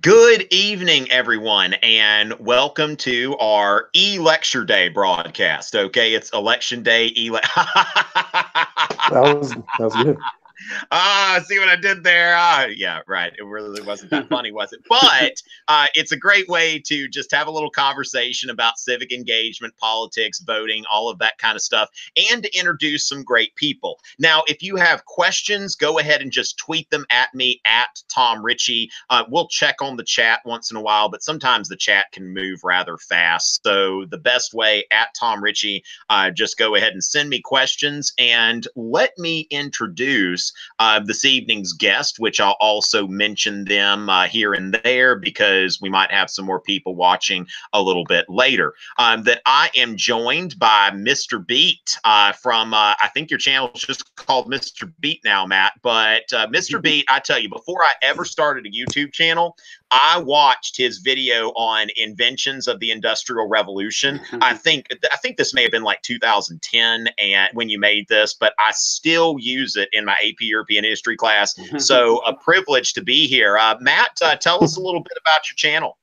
Good evening, everyone, and welcome to our e-lecture day broadcast. Okay, it's election day. That was good. See what I did there? Yeah, right. It really wasn't that funny, was it? But it's a great way to just have a little conversation about civic engagement, politics, voting, all of that kind of stuff, and to introduce some great people. Now, if you have questions, go ahead and just tweet them at me at Tom Richey. We'll check on the chat once in a while, but sometimes the chat can move rather fast. So the best way at Tom Richey, just go ahead and send me questions and let me introduce this evening's guest, which I'll also mention them here and there because we might have some more people watching a little bit later. That I am joined by Mr. Beat from, I think your channel is just called Mr. Beat now, Matt. But Mr. Beat, I tell you, before I ever started a YouTube channel, I watched his video on inventions of the Industrial Revolution. I think this may have been like 2010 and when you made this, but I still use it in my AP European history class. So a privilege to be here. Matt, tell us a little bit about your channel.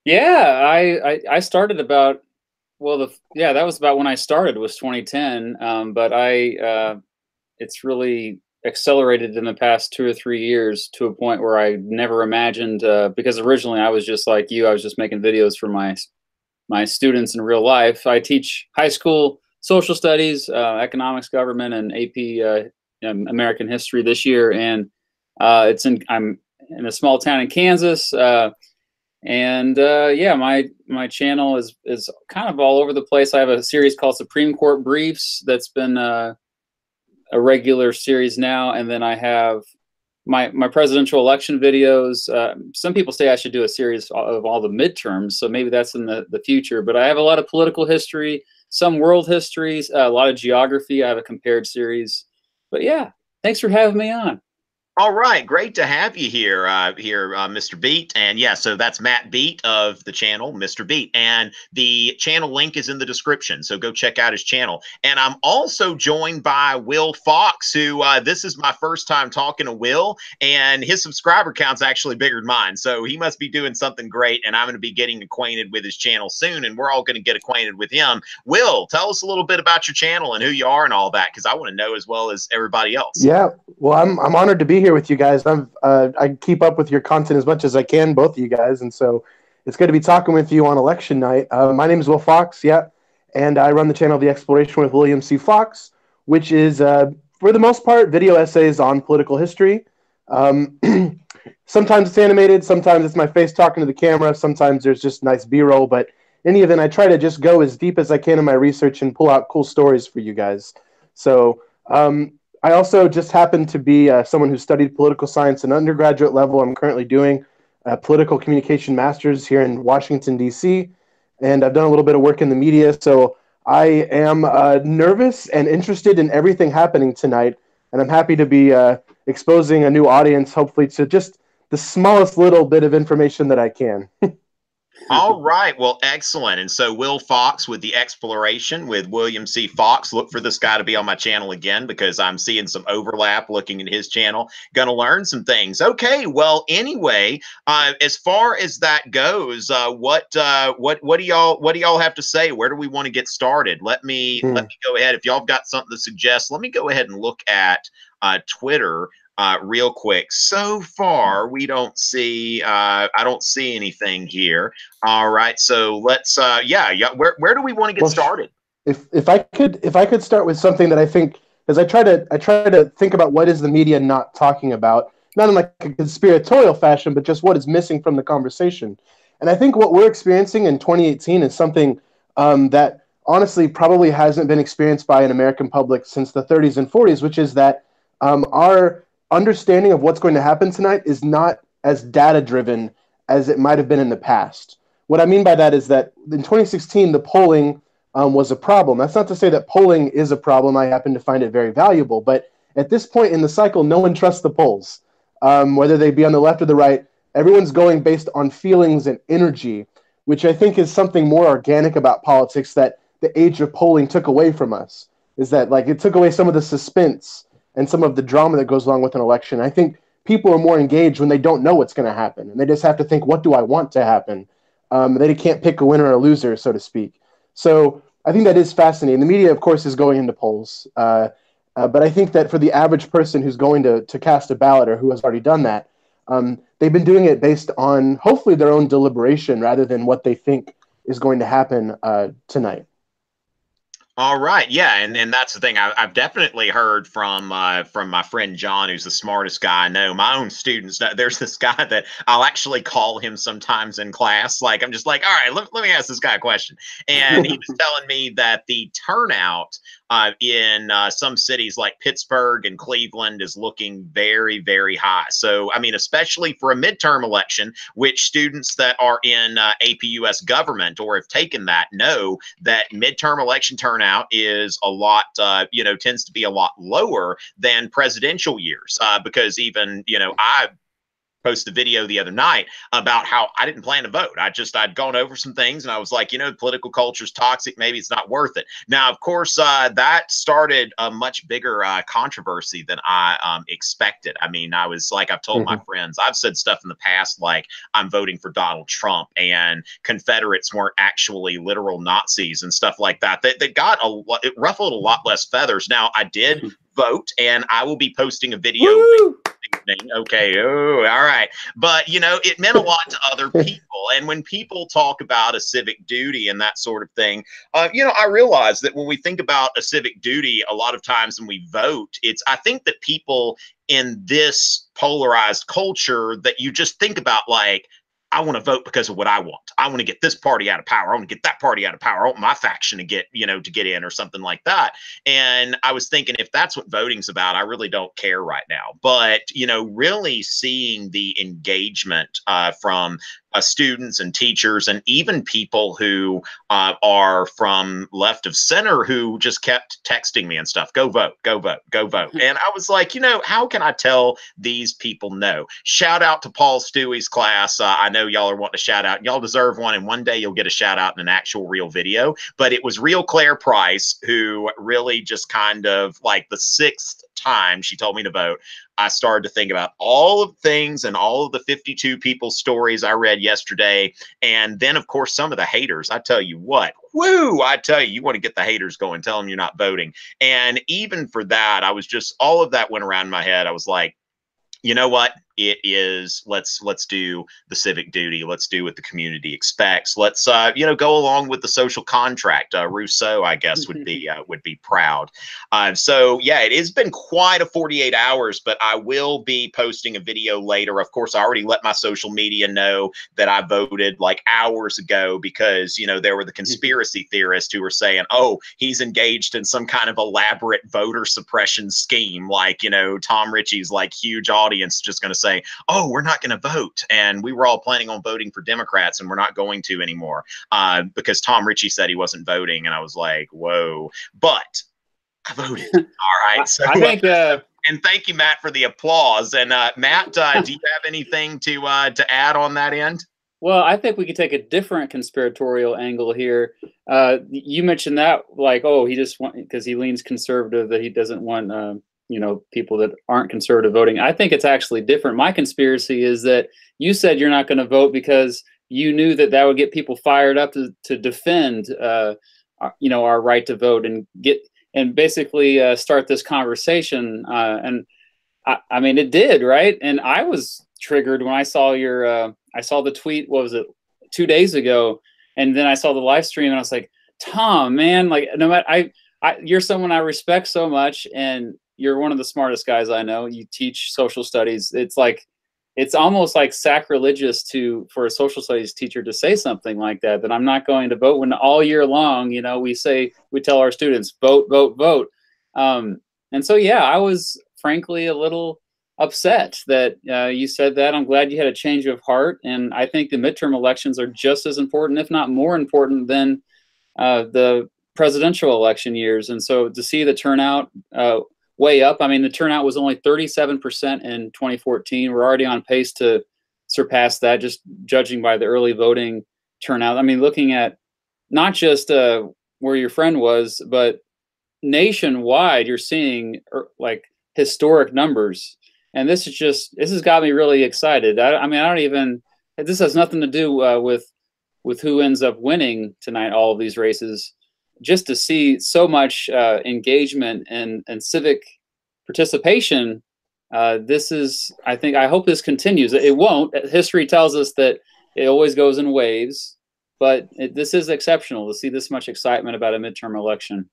Yeah, I started about, well, that was about when I started, was 2010. But it's really accelerated in the past 2 or 3 years to a point where I never imagined, because originally I was just like you, I was just making videos for my students in real life. I teach high school social studies, economics, government, and AP American history this year, and I'm in a small town in Kansas, yeah, my channel is kind of all over the place. I have a series called Supreme Court Briefs that's been a regular series now, and then I have my presidential election videos. Some people say I should do a series of all the midterms, so maybe that's in the future. But I have a lot of political history, some world histories, a lot of geography. I have a compared series. But yeah, thanks for having me on. All right, great to have you here, Mr. Beat. And yeah, so that's Matt Beat of the channel, Mr. Beat. And the channel link is in the description, so go check out his channel. And I'm also joined by Will Fox, who this is my first time talking to Will, and his subscriber count's actually bigger than mine. So he must be doing something great, and I'm going to be getting acquainted with his channel soon, and we're all going to get acquainted with him. Will, tell us a little bit about your channel and who you are and all that, because I want to know as well as everybody else. Yeah, well, I'm honored to be here with you guys. I keep up with your content as much as I can, both of you guys, and so it's good to be talking with you on election night. My name is Will Fox, yeah, and I run the channel The Exploration with William C. Fox, which is, for the most part, video essays on political history. Sometimes it's animated, sometimes it's my face talking to the camera, sometimes there's just nice B-roll, but in any event, I try to just go as deep as I can in my research and pull out cool stories for you guys. So, I also just happen to be someone who studied political science at an undergraduate level. I'm currently doing a political communication master's here in Washington, D.C., and I've done a little bit of work in the media. So I am nervous and interested in everything happening tonight, and I'm happy to be exposing a new audience, hopefully, to just the smallest little bit of information that I can. All right. Well, excellent. And so Will Fox with The Exploration with William C. Fox. Look for this guy to be on my channel again because I'm seeing some overlap looking at his channel. Going to learn some things. Okay. Well, anyway, as far as that goes, what do y'all have to say? Where do we want to get started? Let me go ahead. If y'all have got something to suggest, let me go ahead and look at Twitter real quick. So far, we don't see, I don't see anything here. All right. So let's, where do we want to get started? If I could start with something that I think, because I try to think about what is the media not talking about, not in like a conspiratorial fashion, but just what is missing from the conversation. And I think what we're experiencing in 2018 is something that honestly probably hasn't been experienced by an American public since the 30s and 40s, which is that our understanding of what's going to happen tonight is not as data-driven as it might have been in the past. What I mean by that is that in 2016, the polling was a problem. That's not to say that polling is a problem. I happen to find it very valuable. But at this point in the cycle, no one trusts the polls. Whether they be on the left or the right, everyone's going based on feelings and energy, which I think is something more organic about politics that the age of polling took away from us, is that like it took away some of the suspense and some of the drama that goes along with an election. I think people are more engaged when they don't know what's going to happen, and they just have to think, what do I want to happen? They can't pick a winner or a loser, so to speak. So I think that is fascinating. The media, of course, is going into polls, but I think that for the average person who's going to cast a ballot or who has already done that, they've been doing it based on hopefully their own deliberation rather than what they think is going to happen tonight. All right, yeah, and that's the thing. I've definitely heard from my friend John, who's the smartest guy I know. My own students, there's this guy that I'll actually call him sometimes in class. Like I'm just like, all right, let me ask this guy a question. And he was telling me that the turnout in some cities like Pittsburgh and Cleveland is looking very, very high. So, I mean, especially for a midterm election, which students that are in APUS government or have taken that know that midterm election turnout is a lot, tends to be a lot lower than presidential years because even, I posted a video the other night about how I didn't plan to vote. I'd gone over some things and I was like, political culture is toxic. Maybe it's not worth it. Now, of course, that started a much bigger controversy than I expected. I mean, I was like, I've told my friends, I've said stuff in the past, like I'm voting for Donald Trump and Confederates weren't actually literal Nazis and stuff like that. That got it ruffled a lot less feathers. Now, I did vote and I will be posting a video. Okay. Oh, all right. But, it meant a lot to other people. And when people talk about a civic duty and that sort of thing, I realize that when we think about a civic duty, a lot of times when we vote, I think that people in this polarized culture that you just think about like, I want to vote because of what I want. I want to get this party out of power. I want to get that party out of power. I want my faction to get, to get in or something like that. And I was thinking, if that's what voting's about, I really don't care right now. But, really seeing the engagement from students and teachers and even people who are from left of center who just kept texting me and stuff, go vote, go vote, go vote. And I was like, how can I tell these people no? Shout out to Paul Stewie's class. I know y'all are wanting a shout out. Y'all deserve one. And one day you'll get a shout out in an actual real video. But it was real Claire Price who really just kind of like the sixth time she told me to vote, I started to think about all of the things and all of the 52 people's stories I read yesterday. And then, of course, some of the haters. I tell you what, woo, I tell you, you want to get the haters going, tell them you're not voting. And even for that, I was just, all of that went around my head. I was like, you know what? It is, let's do the civic duty. Let's do what the community expects. Let's, go along with the social contract. Rousseau, I guess, would be proud. So yeah, it has been quite a 48 hours, but I will be posting a video later. Of course, I already let my social media know that I voted like hours ago because, there were the conspiracy theorists who were saying, oh, he's engaged in some kind of elaborate voter suppression scheme. Like, Tom Richey's like huge audience just going to say, oh, we're not going to vote. And we were all planning on voting for Democrats and we're not going to anymore because Tom Richey said he wasn't voting. And I was like, whoa, but I voted. All right. So I think, and thank you, Matt, for the applause. And Matt, do you have anything to add on that end? Well, I think we could take a different conspiratorial angle here. You mentioned that like, oh, he just because he leans conservative, that he doesn't want people that aren't conservative voting. I think it's actually different. My conspiracy is that you said you're not going to vote because you knew that would get people fired up to defend, our right to vote and basically start this conversation. And I mean, it did, right? And I was triggered when I saw I saw the tweet. What was it, 2 days ago? And then I saw the live stream, and I was like, Tom, man, like no matter, you're someone I respect so much, and you're one of the smartest guys I know. You teach social studies. It's almost like sacrilegious for a social studies teacher to say something like that I'm not going to vote when all year long, we tell our students, vote, vote, vote. And so, yeah, I was frankly a little upset that you said that. I'm glad you had a change of heart. And I think the midterm elections are just as important, if not more important than the presidential election years. And so to see the turnout way up. I mean, the turnout was only 37% in 2014. We're already on pace to surpass that, just judging by the early voting turnout. I mean, looking at not just where your friend was, but nationwide, you're seeing like historic numbers. And this has got me really excited. I mean, I don't even, this has nothing to do with who ends up winning tonight, all of these races. Just to see so much engagement and civic participation, I hope this continues. It won't. History tells us that it always goes in waves, but this is exceptional to see this much excitement about a midterm election.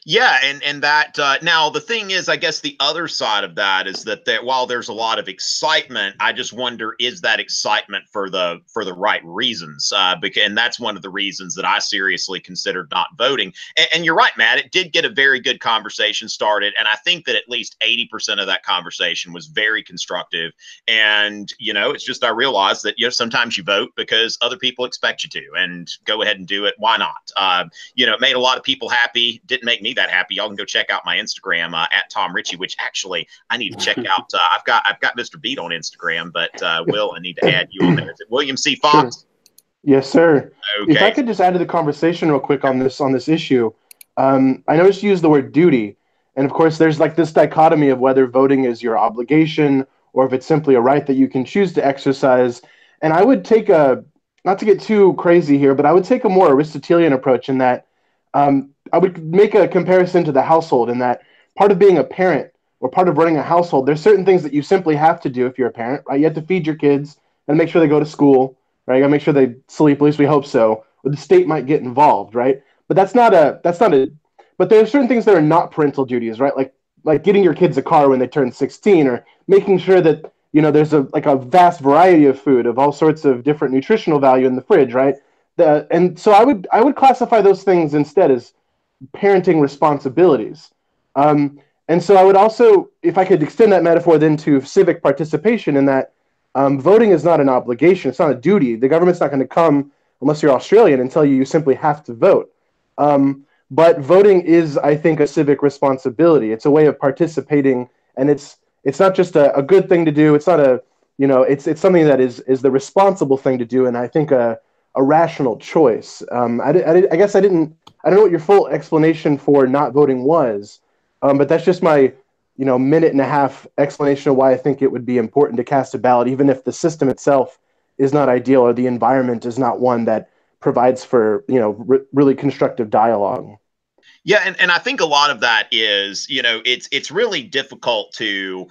Yeah, and that now the thing is, I guess the other side of that is that while there's a lot of excitement, I just wonder, is that excitement for the right reasons? And that's one of the reasons that I seriously considered not voting. And you're right, Matt. It did get a very good conversation started, and I think that at least 80% of that conversation was very constructive. And it's just I realized that sometimes you vote because other people expect you to, and go ahead and do it. Why not? It made a lot of people happy. Didn't make me that happy. Y'all can go check out my Instagram at Tom Richey, which actually I need to check out. I've got Mr. Beat on Instagram, but Will, I need to add you on there. Is it William C. Fox? Sure. Yes, sir. Okay. If I could just add to the conversation real quick on this issue, I noticed you use the word duty, and of course there's like this dichotomy of whether voting is your obligation or if it's simply a right that you can choose to exercise. And I would take not to get too crazy here, but I would take a more Aristotelian approach in that I would make a comparison to the household in that part of being a parent or part of running a household, there's certain things that you simply have to do if you're a parent, right? You have to feed your kids and make sure they go to school, right? You gotta make sure they sleep, at least we hope so, or the state might get involved, right? But but there are certain things that are not parental duties, right? Like getting your kids a car when they turn 16 or making sure that, there's a vast variety of food of all sorts of different nutritional value in the fridge, right? And so I would classify those things instead as parenting responsibilities. And so I would also, if I could extend that metaphor then to civic participation, in that voting is not an obligation, it's not a duty. The government's not going to come, unless you're Australian, and tell you simply have to vote. But voting is, I think, a civic responsibility. It's a way of participating, and it's not just a good thing to do. It's not it's something that is the responsible thing to do, and I think a rational choice. I guess I don't know what your full explanation for not voting was, but that's just my, minute and a half explanation of why I think it would be important to cast a ballot, even if the system itself is not ideal or the environment is not one that provides for, really constructive dialogue. Yeah, and I think a lot of that is, it's really difficult to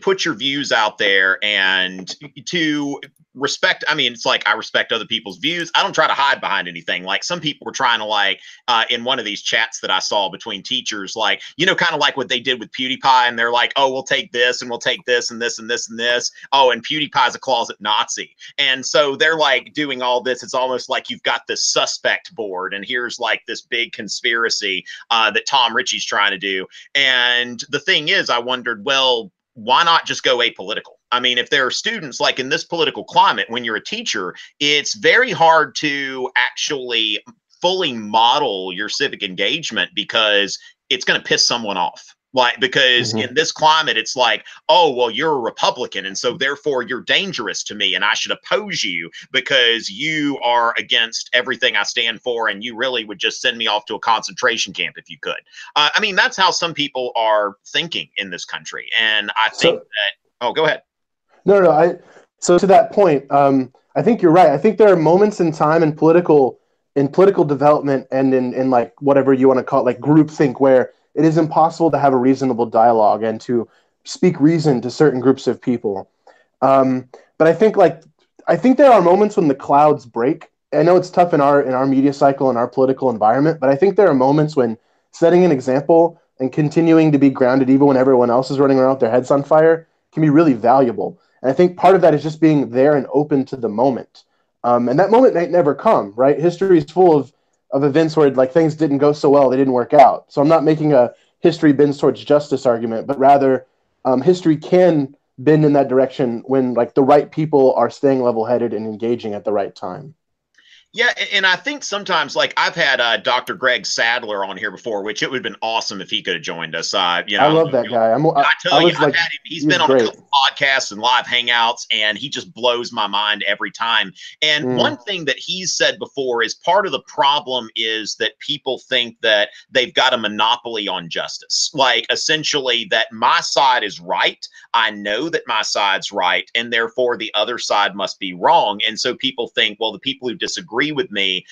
put your views out there and to respect. I mean, it's like I respect other people's views. I don't try to hide behind anything. Like some people were trying to in one of these chats that I saw between teachers, kind of like what they did with PewDiePie, and they're like, oh, we'll take this and we'll take this and this and this and this. Oh, and PewDiePie's a closet Nazi. And so they're like doing all this. It's almost like you've got this suspect board, and here's like this big conspiracy that Tom Richey's trying to do. And the thing is, I wondered, well, why not just go apolitical? I mean, if there are students like in this political climate, when you're a teacher, it's very hard to actually fully model your civic engagement because it's going to piss someone off. Because in this climate, it's like, oh, well, you're a Republican, and so therefore you're dangerous to me, and I should oppose you because you are against everything I stand for, and you really would just send me off to a concentration camp if you could. I mean, that's how some people are thinking in this country, and I think oh, go ahead. No. So to that point, I think you're right. I think there are moments in time in political development and in like whatever you want to call it, like groupthink, where it is impossible to have a reasonable dialogue and to speak reason to certain groups of people. But I think there are moments when the clouds break. I know it's tough in our media cycle and our political environment, but I think there are moments when setting an example and continuing to be grounded even when everyone else is running around with their heads on fire can be really valuable. And I think part of that is just being there and open to the moment. And that moment might never come, right? History is full of events where like things didn't go so well, they didn't work out. So I'm not making a history bends towards justice argument, but rather history can bend in that direction when like the right people are staying level-headed and engaging at the right time. Yeah, and I think sometimes, like I've had Dr. Greg Sadler on here before, which it would have been awesome if he could have joined us. I I don't love know. that guy. I I tell you, was I've like, had him. He's he was been on a great. couple podcasts and live hangouts, and he just blows my mind every time. And one thing that he's said before is part of the problem is that people think that they've got a monopoly on justice. Like essentially that my side is right. I know that my side's right, and therefore the other side must be wrong. And so people think, well, the people who disagree with me,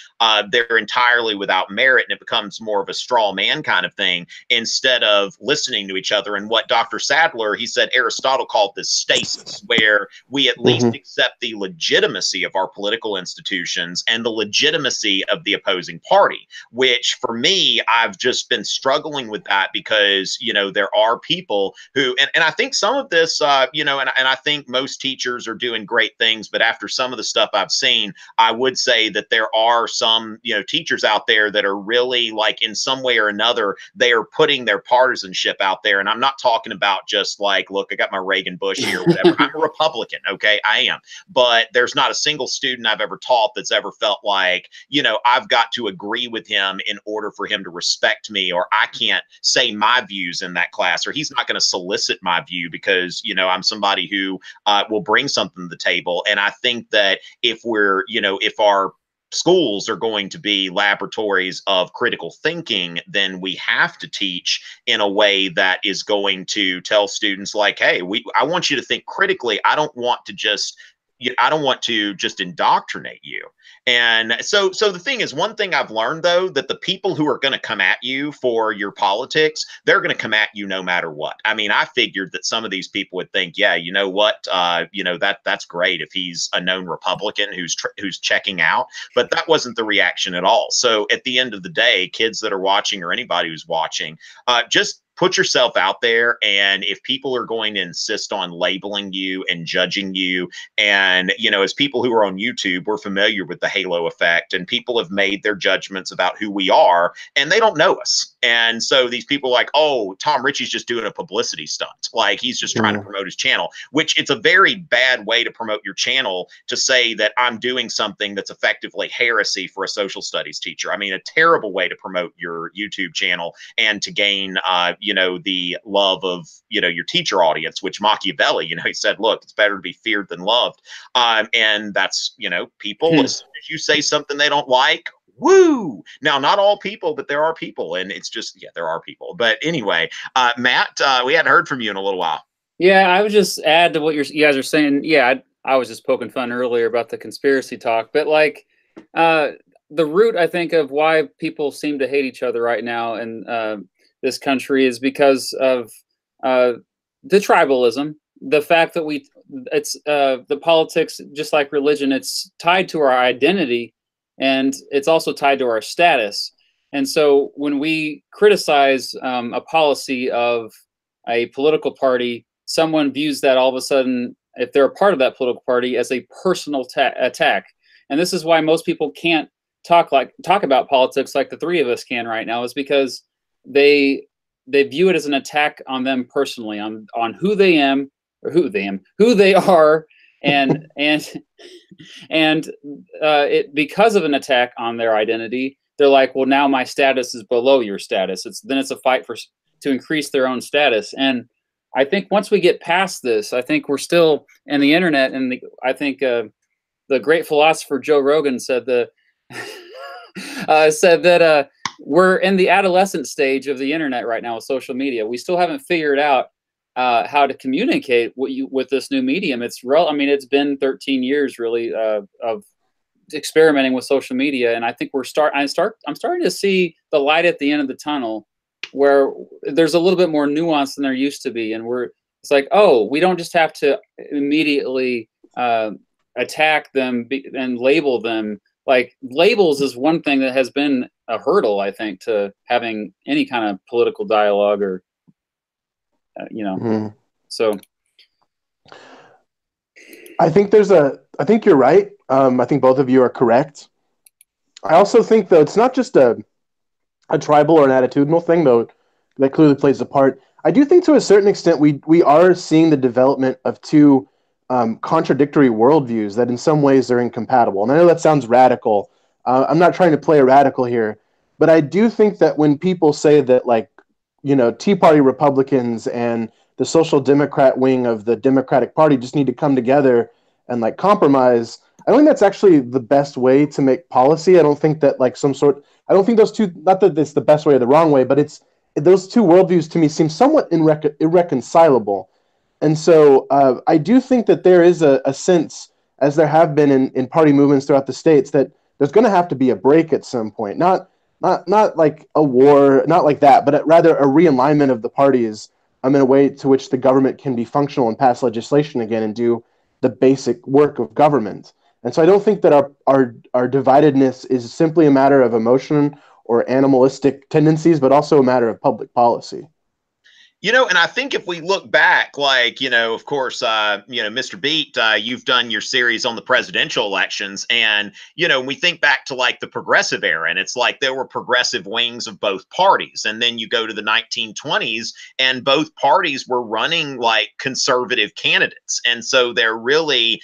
they're entirely without merit, and it becomes more of a straw man kind of thing instead of listening to each other. And what Dr. Sadler, he said Aristotle called this stasis, where we at least accept the legitimacy of our political institutions and the legitimacy of the opposing party, which for me, I've just been struggling with that because, there are people who, and I think some of this, and I think most teachers are doing great things, but after some of the stuff I've seen, I would say that there are some, teachers out there that are really like in some way or another, they are putting their partisanship out there. And I'm not talking about just like, look, I got my Reagan Bush here, whatever. I'm a Republican. Okay. I am. But there's not a single student I've ever taught that's ever felt like, I've got to agree with him in order for him to respect me, or I can't say my views in that class, or he's not going to solicit my view because, I'm somebody who will bring something to the table. And I think that if we're, if our schools are going to be laboratories of critical thinking, then we have to teach in a way that is going to tell students like, hey, I want you to think critically. I don't want to just indoctrinate you. And so the thing is, one thing I've learned though, that the people who are going to come at you for your politics, they're going to come at you no matter what. I mean, I figured that some of these people would think, yeah, you know what, that's great if he's a known Republican who's checking out, but that wasn't the reaction at all. So at the end of the day, kids that are watching or anybody who's watching, just put yourself out there. And if people are going to insist on labeling you and judging you, and, as people who are on YouTube, we're familiar with the halo effect, and people have made their judgments about who we are, and they don't know us. And so these people are like, oh, Tom Richey's just doing a publicity stunt. Like he's just trying to promote his channel, which it's a very bad way to promote your channel, to say that I'm doing something that's effectively heresy for a social studies teacher. I mean, a terrible way to promote your YouTube channel and to gain, the love of, your teacher audience, which Machiavelli, he said, look, it's better to be feared than loved. And that's, people, as soon as you say something they don't like, woo. Now, not all people, but there are people. And it's just, there are people. But anyway, Matt, we hadn't heard from you in a little while. Yeah, I would just add to what you guys are saying. Yeah, I was just poking fun earlier about the conspiracy talk, but like the root, I think, of why people seem to hate each other right now in this country is because of the tribalism. The fact that it's the politics, just like religion, it's tied to our identity, and it's also tied to our status. And so when we criticize a policy of a political party, someone views that all of a sudden, if they're a part of that political party, as a personal attack. And this is why most people can't talk about politics like the three of us can right now, is because they view it as an attack on them personally, on who they are, and it, because of an attack on their identity, they're like, well, now my status is below your status. It's a fight to increase their own status. And I think once we get past this, I think we're still in the internet, and I think the great philosopher Joe Rogan said that we're in the adolescent stage of the internet right now with social media. We still haven't figured out how to communicate with this new medium. It's been 13 years really of experimenting with social media, and I think I'm starting to see the light at the end of the tunnel, where there's a little bit more nuance than there used to be, and it's like, oh, we don't just have to immediately attack them and label them. Like, labels is one thing that has been a hurdle, I think, to having any kind of political dialogue, or so I think you're right. I think both of you are correct. I also think, though, it's not just a tribal or an attitudinal thing, though, that clearly plays a part. I do think to a certain extent we are seeing the development of two contradictory worldviews that in some ways are incompatible. And I know that sounds radical, I'm not trying to play a radical here, but I do think that when people say that, like, Tea Party Republicans and the social democrat wing of the Democratic Party just need to come together and like compromise, I don't think that's actually the best way to make policy. I don't think that I don't think those two, not that it's the best way or the wrong way, but those two worldviews to me seem somewhat irreconcilable. And so I do think that there is a sense, as there have been in party movements throughout the states, that there's going to have to be a break at some point. Not like a war, not like that, but rather a realignment of the parties in a way to which the government can be functional and pass legislation again and do the basic work of government. And so I don't think that our dividedness is simply a matter of emotion or animalistic tendencies, but also a matter of public policy. And I think if we look back, like, of course, Mr. Beat, you've done your series on the presidential elections. And, we think back to like the progressive era, and it's like there were progressive wings of both parties. And then you go to the 1920s and both parties were running like conservative candidates. And so they're really,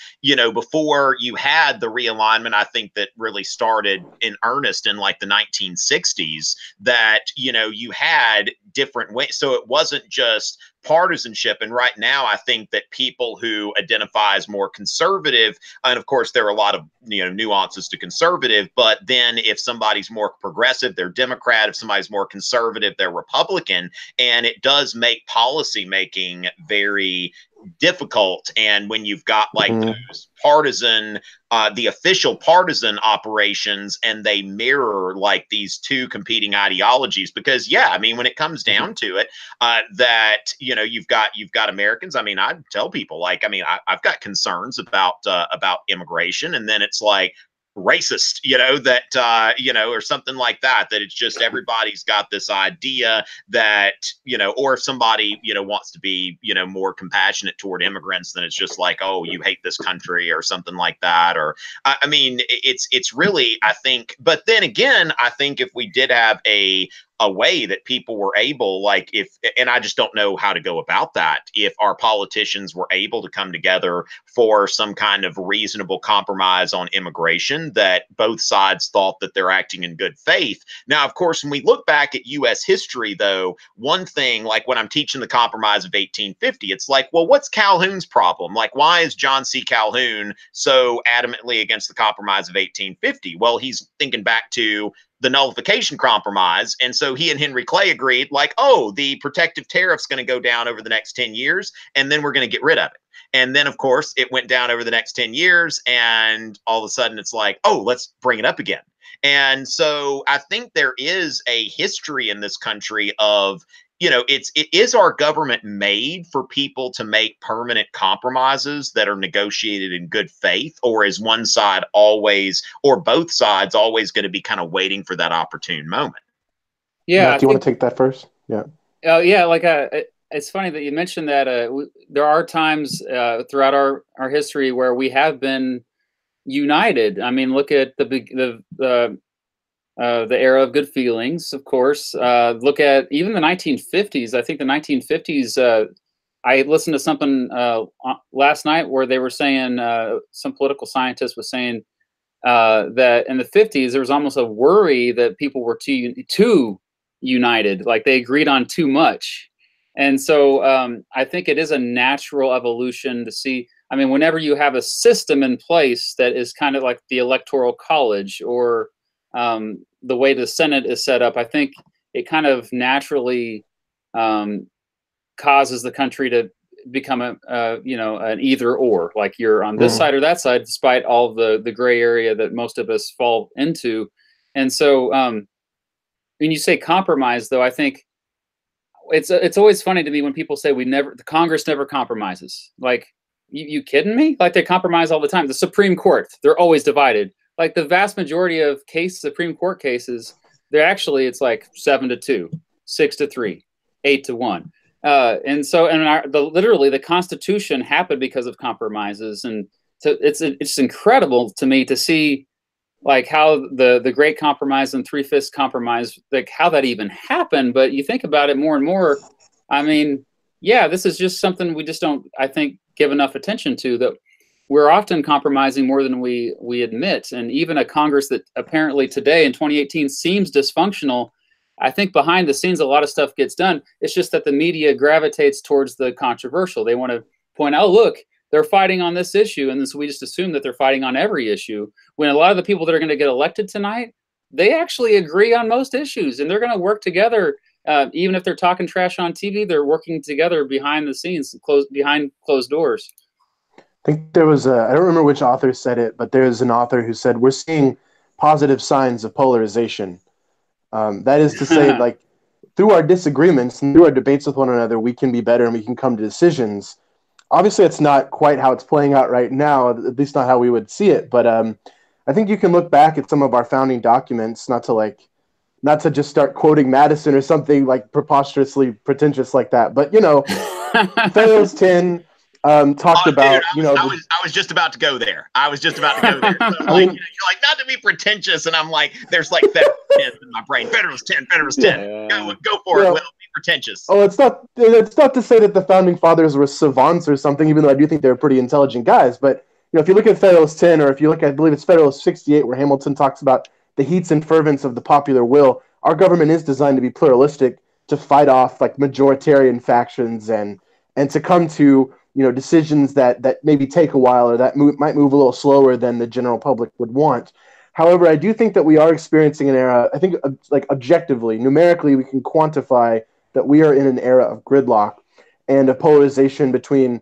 before you had the realignment, I think that really started in earnest in like the 1960s, that, you had different ways. So it wasn't just partisanship. And right now, I think that people who identify as more conservative, and of course, there are a lot of nuances to conservative, but then if somebody's more progressive, they're Democrat. If somebody's more conservative, they're Republican. And it does make policy making very difficult. And when you've got like those partisan, the official partisan operations, and they mirror like these two competing ideologies, because when it comes down to it, that you've got Americans. I tell people like, I've got concerns about immigration, and then it's like racist, or something like that, that it's just everybody's got this idea that, or if somebody, wants to be, more compassionate toward immigrants, then it's just like, oh, you hate this country or something like that. Or, it's really, I think, but then again, I think if we did have a way that people were able, like and I just don't know how to go about that, if our politicians were able to come together for some kind of reasonable compromise on immigration, that both sides thought that they're acting in good faith. Now, of course, when we look back at U.S. history, though, one thing, like when I'm teaching the Compromise of 1850, it's like, well, what's Calhoun's problem? Like, why is John C. Calhoun so adamantly against the Compromise of 1850? Well, he's thinking back to the nullification compromise. And so he and Henry Clay agreed, like, oh, the protective tariff's going to go down over the next 10 years, and then we're going to get rid of it. And then, of course, it went down over the next 10 years, and all of a sudden it's like, oh, let's bring it up again. And so I think there is a history in this country of, it is our government made for people to make permanent compromises that are negotiated in good faith, or is one side always, or both sides always going to be kind of waiting for that opportune moment? Yeah. Matt, do you want to take that first? Yeah. It's funny that you mentioned that there are times throughout our history where we have been united. Look at the era of good feelings, of course. Look at even the 1950s. I think the 1950s, I listened to something last night where they were saying, some political scientist was saying that in the 50s, there was almost a worry that people were too united, like they agreed on too much. And so I think it is a natural evolution to see. Whenever you have a system in place that is kind of like the Electoral College, or the way the Senate is set up, I think it kind of naturally causes the country to become an either or, like you're on this side or that side, despite all the gray area that most of us fall into. And so when you say compromise, though, I think it's always funny to me when people say the Congress never compromises. Like, you kidding me? Like, they compromise all the time. The Supreme Court, they're always divided. Like the vast majority of Supreme Court cases, it's like 7-2, 6-3, 8-1. And so, literally the Constitution happened because of compromises. And so it's incredible to me to see like how the Great Compromise and Three-Fifths Compromise, like how that even happened. But you think about it more and more, this is just something we just don't, I think, give enough attention to. That we're often compromising more than we admit. And even a Congress that apparently today in 2018 seems dysfunctional, I think behind the scenes a lot of stuff gets done. It's just that the media gravitates towards the controversial. They want to point out, look, they're fighting on this issue, and so we just assume that they're fighting on every issue, when a lot of the people that are going to get elected tonight, they actually agree on most issues, and they're going to work together. Even if they're talking trash on TV, they're working together behind the scenes, behind closed doors. I think there was I don't remember which author said it, but there's an author who said, we're seeing positive signs of polarization. That is to say, like, through our disagreements and through our debates with one another, we can be better and we can come to decisions. Obviously, it's not quite how it's playing out right now, at least not how we would see it. But I think you can look back at some of our founding documents, not to just start quoting Madison or something like preposterously pretentious like that. But, you know, Federalist 10 talked about, dude, I was just about to go there. I was just about to go there. So you're like, not to be pretentious, and I'm like, there's like Federalist 10 in my brain. Federalist 10, Federalist 10. Yeah. Go for it. Will, be pretentious. Oh, it's not to say that the founding fathers were savants or something, even though I do think they're pretty intelligent guys. But, you know, if you look at Federalist 10, or if you look at, I believe it's Federalist 68, where Hamilton talks about the heats and fervents of the popular will, our government is designed to be pluralistic, to fight off like majoritarian factions and to come to, you know, decisions that maybe take a while, or that might move a little slower than the general public would want. However, I do think that we are experiencing an era, I think, like objectively, numerically, we can quantify that we are in an era of gridlock and a polarization between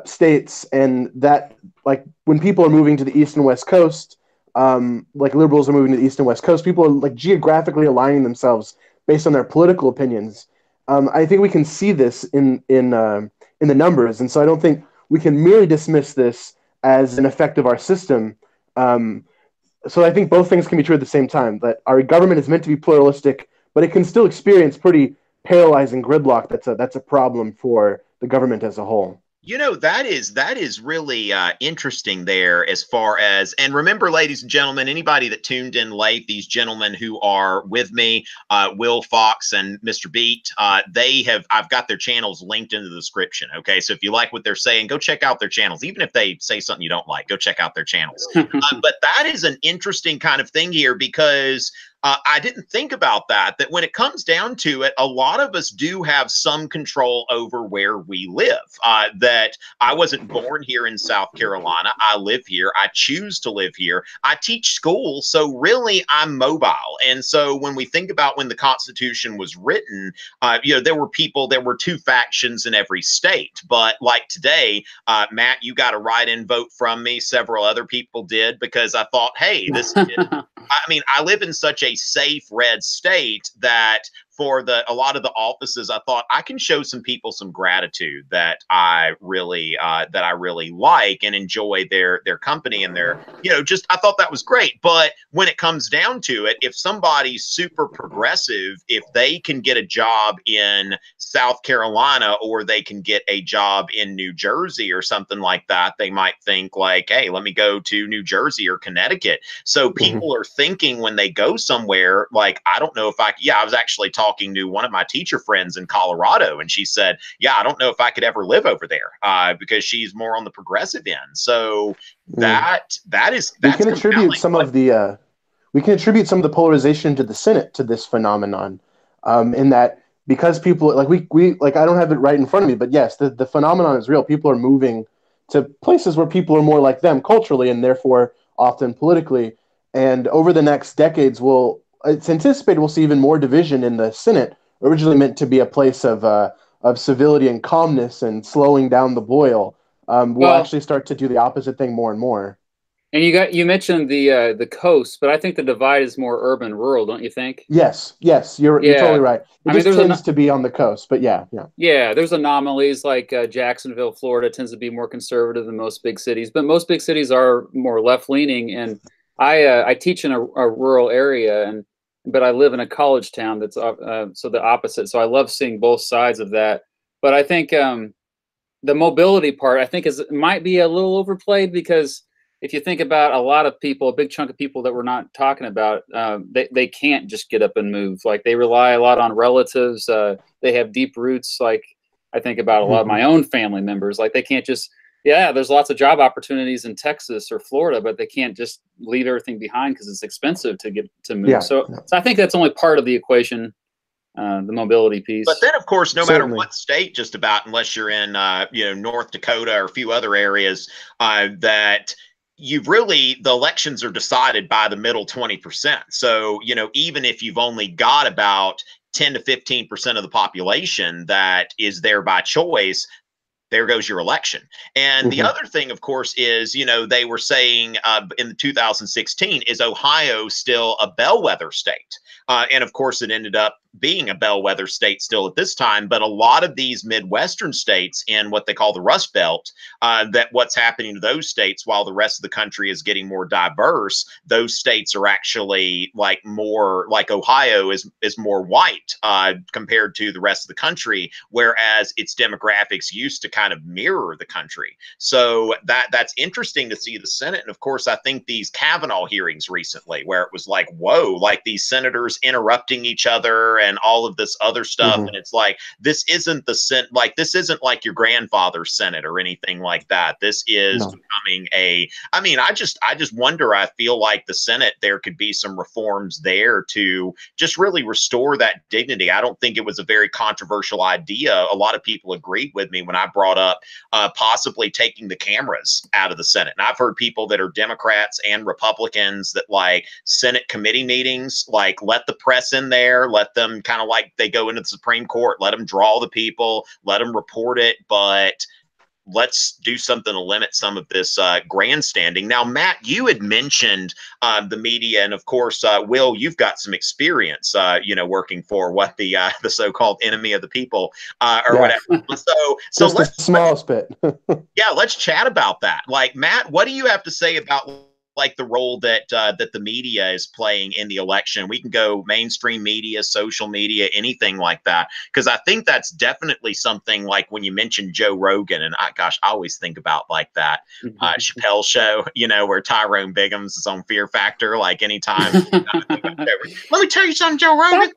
states, and that, like, when people are moving to the East and West Coast, like liberals are moving to the East and West Coast, people are like geographically aligning themselves based on their political opinions. I think we can see this in the numbers, and so I don't think we can merely dismiss this as an effect of our system. So I think both things can be true at the same time, that our government is meant to be pluralistic, but it can still experience pretty paralyzing gridlock that's a problem for the government as a whole. You know, that is really interesting there, as far as, and remember, ladies and gentlemen, anybody that tuned in late, these gentlemen who are with me, Will Fox and Mr. Beat, I've got their channels linked in the description. Okay, so if you like what they're saying, go check out their channels. Even if they say something you don't like, go check out their channels. But that is an interesting kind of thing here, because I didn't think about that when it comes down to it, a lot of us do have some control over where we live. That I wasn't born here in South Carolina. I live here. I choose to live here. I teach school. So really, I'm mobile. And so when we think about when the Constitution was written, you know, there were two factions in every state. But like today, Matt, you got a write-in vote from me. Several other people did, because I thought, hey, this is, I mean, I live in such a safe red state that for a lot of the offices, I thought I can show some people some gratitude that I really like and enjoy their company and their, you know, just, I thought that was great. But when it comes down to it, if somebody's super progressive, if they can get a job in South Carolina, or they can get a job in New Jersey or something like that, they might think like, hey, let me go to New Jersey or Connecticut. So people are thinking when they go somewhere, like, I don't know if I was actually talking to one of my teacher friends in Colorado, and she said, yeah, I don't know if I could ever live over there, because she's more on the progressive end. So that's we can attribute some of the polarization to the Senate to this phenomenon, in that, because people like we like, I don't have it right in front of me, but yes, the phenomenon is real. People are moving to places where people are more like them culturally, and therefore often politically. And over the next decades, it's anticipated we'll see even more division in the Senate, originally meant to be a place of civility and calmness and slowing down the boil. We'll actually start to do the opposite thing more and more. And you mentioned the coast, but I think the divide is more urban rural, don't you think? Yes, you're totally right. It just tends to be on the coast, but yeah. There's anomalies, like Jacksonville, Florida tends to be more conservative than most big cities, but most big cities are more left leaning. And I teach in a rural area, but I live in a college town that's so the opposite. So I love seeing both sides of that. But I think the mobility part, I think, might be a little overplayed, because if you think about a lot of people, a big chunk of people that we're not talking about, they can't just get up and move. Like, they rely a lot on relatives. They have deep roots. Like, I think about a lot of my own family members. Like, they can't just Yeah, there's lots of job opportunities in Texas or Florida, but they can't just leave everything behind because it's expensive to move. Yeah. So I think that's only part of the equation, the mobility piece. But then, of course, no Certainly. matter what state, just about, unless you're in, North Dakota or a few other areas, that you've really, the elections are decided by the middle 20%. So, even if you've only got about 10 to 15% of the population that is there by choice, there goes your election. And the other thing, of course, is, they were saying in the 2016, is Ohio still a bellwether state? And of course, it ended up being a bellwether state still at this time. But a lot of these Midwestern states in what they call the Rust Belt, that what's happening to those states while the rest of the country is getting more diverse, those states are actually like more like Ohio is more white compared to the rest of the country, whereas its demographics used to kind of mirror the country. So that's interesting to see the Senate. And of course, I think these Kavanaugh hearings recently, where it was like, whoa, like these senators interrupting each other and all of this other stuff. And it's like, this isn't this isn't like your grandfather's Senate or anything like that. This is becoming I just wonder, I feel like the Senate, there could be some reforms there to just really restore that dignity. I don't think it was a very controversial idea. A lot of people agreed with me when I brought up possibly taking the cameras out of the Senate. And I've heard people that are Democrats and Republicans that like Senate committee meetings, like let the press in there, let them kind of like they go into the Supreme Court, let them draw the people, let them report it. But let's do something to limit some of this grandstanding. Now, Matt, you had mentioned the media, and of course, Will, you've got some experience, working for what the so-called enemy of the people or whatever. So just a small bit. Yeah, let's chat about that. Like, Matt, what do you have to say about like the role that the media is playing in the election? We can go mainstream media, social media, anything like that, because I think that's definitely something like when you mentioned Joe Rogan, and I always think about like that Chappelle show, where Tyrone Biggums is on Fear Factor, like anytime. Let me tell you something, Joe Rogan.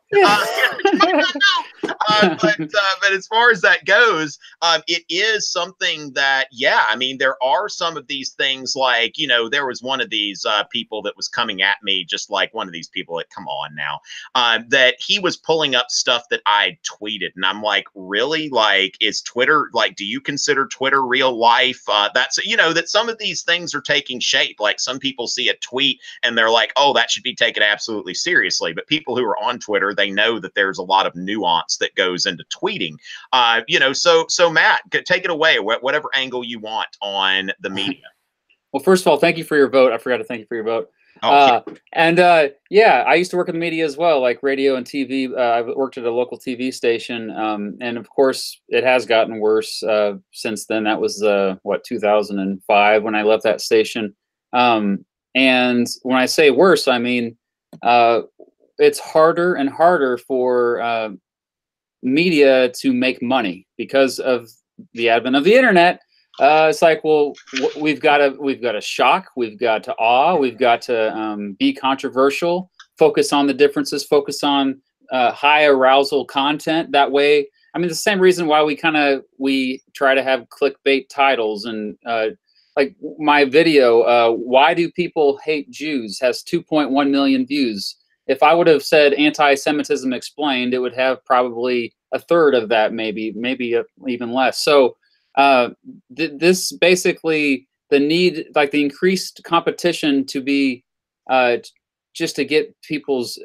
But as far as that goes, it is something that, there are some of these things like, there was one of these people that was coming at me, just like one of these people that, come on now, that he was pulling up stuff that I tweeted. And I'm like, really? Like, is Twitter, like, do you consider Twitter real life? That's, that some of these things are taking shape. Like some people see a tweet and they're like, oh, that should be taken absolutely seriously. But people who are on Twitter, they know that there's a lot of nuance that goes into tweeting. So Matt, take it away, whatever angle you want on the media. Well, first of all, thank you for your vote. I forgot to thank you for your vote. I used to work in the media as well, like radio and TV. I worked at a local TV station, and of course, it has gotten worse since then. That was 2005 when I left that station. And when I say worse, I mean it's harder and harder for media to make money because of the advent of the internet. It's like, well, we've got to shock, we've got to awe, we've got to be controversial, focus on the differences, focus on high arousal content. That way, the same reason why we try to have clickbait titles and like my video, why do people hate Jews, has 2.1 million views. If I would have said anti-Semitism explained, it would have probably a third of that, maybe even less. So this basically, the need, like the increased competition to be just to get people's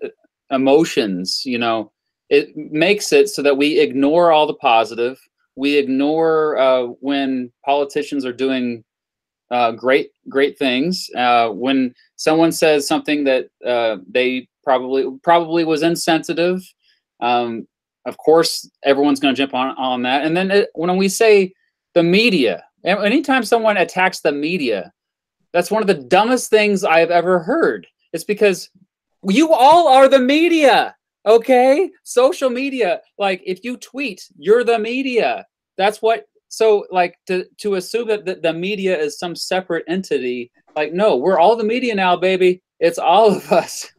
emotions, it makes it so that we ignore all the positive. We ignore when politicians are doing great things. When someone says something that they probably was insensitive, of course everyone's going to jump on that. And then when we say the media, anytime someone attacks the media, that's one of the dumbest things I've ever heard. It's because you all are the media, okay? Social media, like if you tweet, you're the media. That's what. So like to assume that the media is some separate entity, like, no, we're all the media now, baby. It's all of us.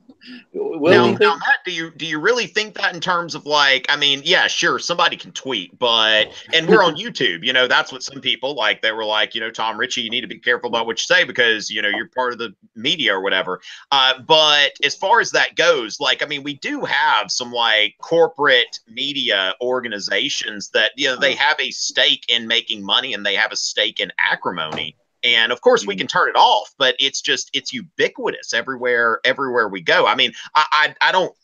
Will, do you think? Now, Matt, do you really think that in terms of like, I mean, yeah, sure, somebody can tweet, but and we're on YouTube, that's what some people like. They were like, Tom Richey, you need to be careful about what you say because you're part of the media or whatever. But as far as that goes, like, I mean, we do have some like corporate media organizations that they have a stake in making money and they have a stake in acrimony. And of course we can turn it off, but it's ubiquitous everywhere we go. I mean, I don't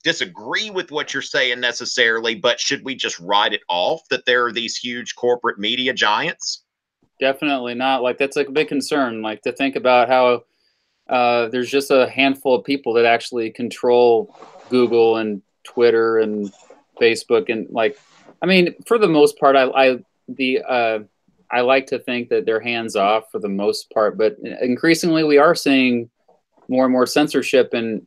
disagree with what you're saying necessarily, but should we just write it off that there are these huge corporate media giants? Definitely not. Like, that's like a big concern. Like, to think about how there's just a handful of people that actually control Google and Twitter and Facebook, and like, I mean, for the most part, I like to think that they're hands off for the most part, but increasingly we are seeing more and more censorship, and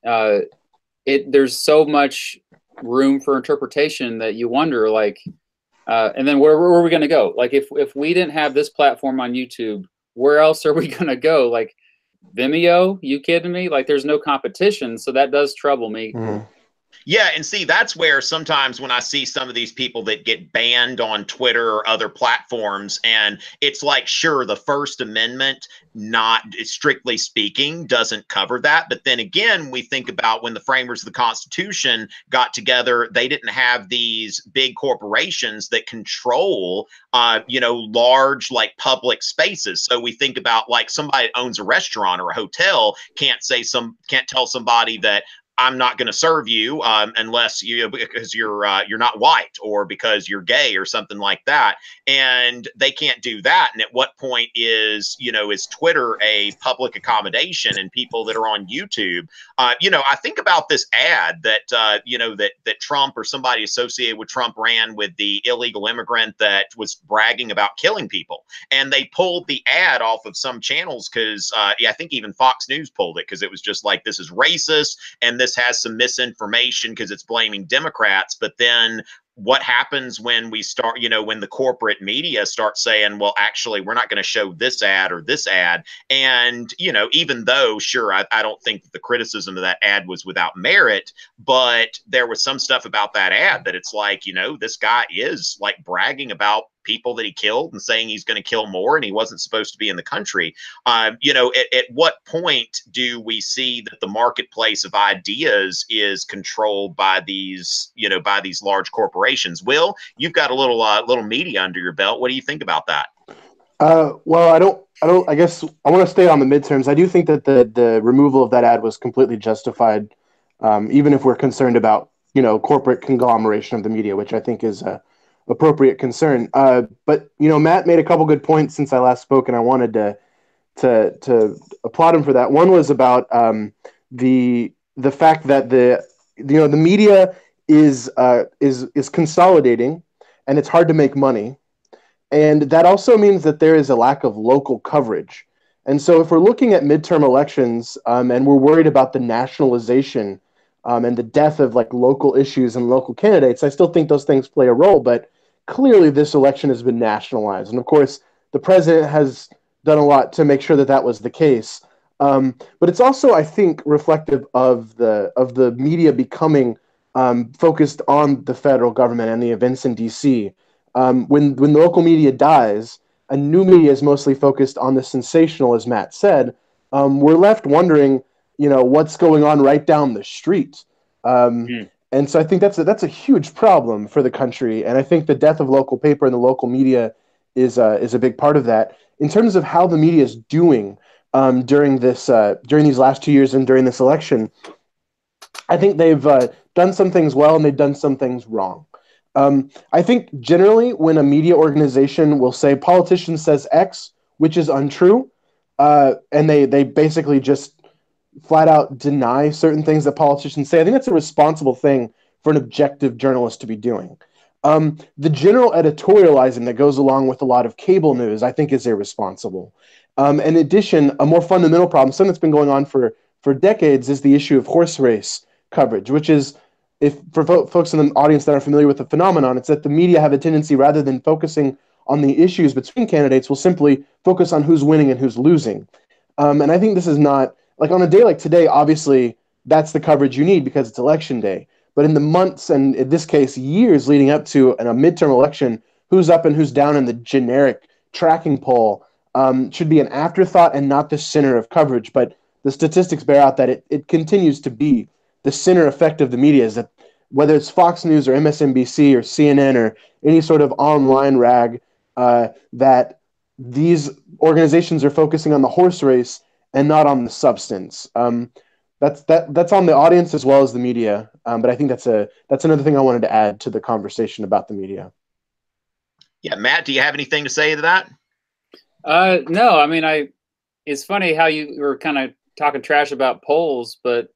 there's so much room for interpretation that you wonder, like, and then where are we going to go? Like, if we didn't have this platform on YouTube, where else are we going to go? Like, Vimeo? You kidding me? Like, there's no competition, so that does trouble me. Mm-hmm. Yeah, and see, that's where sometimes when I see some of these people that get banned on Twitter or other platforms, and it's like, sure, the First Amendment, not strictly speaking, doesn't cover that. But then again, we think about when the framers of the Constitution got together, they didn't have these big corporations that control, large, like, public spaces. So we think about, like, somebody that owns a restaurant or a hotel can't tell somebody that I'm not going to serve you unless because you're not white or because you're gay or something like that. And they can't do that. And at what point is Twitter a public accommodation, and people that are on YouTube? I think about this ad that that Trump or somebody associated with Trump ran with the illegal immigrant that was bragging about killing people, and they pulled the ad off of some channels because I think even Fox News pulled it because it was just like, this is racist and this has some misinformation because it's blaming Democrats. But then what happens when we start, when the corporate media starts saying, well, actually, we're not going to show this ad or this ad. And, even though, sure, I don't think that the criticism of that ad was without merit, but there was some stuff about that ad that it's like, this guy is like bragging about people that he killed and saying he's going to kill more, and he wasn't supposed to be in the country. At what point do we see that the marketplace of ideas is controlled by these, by these large corporations? Will, you've got a little media under your belt. What do you think about that? Well, I guess I want to stay on the midterms. I do think that the removal of that ad was completely justified, even if we're concerned about, corporate conglomeration of the media, which I think is appropriate concern. But Matt made a couple good points since I last spoke, and I wanted to applaud him for that. One was about the fact that the media is consolidating, and it's hard to make money, and that also means that there is a lack of local coverage. And so, if we're looking at midterm elections, and we're worried about the nationalization and the death of like local issues and local candidates, I still think those things play a role, but clearly this election has been nationalized. And of course, the president has done a lot to make sure that that was the case. But it's also, I think, reflective of the media becoming focused on the federal government and the events in DC. When the local media dies, a new media is mostly focused on the sensational, as Matt said. We're left wondering, what's going on right down the street. And so I think that's a huge problem for the country. And I think the death of local paper and the local media is a big part of that. In terms of how the media is doing during these last 2 years and during this election, I think they've done some things well and they've done some things wrong. I think generally when a media organization will say politician says X, which is untrue, and they basically just flat out deny certain things that politicians say, I think that's a responsible thing for an objective journalist to be doing. The general editorializing that goes along with a lot of cable news, I think, is irresponsible. In addition, a more fundamental problem, something that's been going on for decades, is the issue of horse race coverage, which is, if for folks in the audience that are familiar with the phenomenon, it's that the media have a tendency, rather than focusing on the issues between candidates, will simply focus on who's winning and who's losing. And I think this is not, like, on a day like today, obviously that's the coverage you need because it's election day. But in the months, and in this case, years leading up to a midterm election, who's up and who's down in the generic tracking poll should be an afterthought and not the center of coverage. But the statistics bear out that it continues to be the center effect of the media, is that whether it's Fox News or MSNBC or CNN or any sort of online rag, that these organizations are focusing on the horse race and not on the substance. That's on the audience as well as the media. But I think that's another thing I wanted to add to the conversation about the media. Yeah, Matt, do you have anything to say to that? No, I mean, it's funny how you were kind of talking trash about polls, but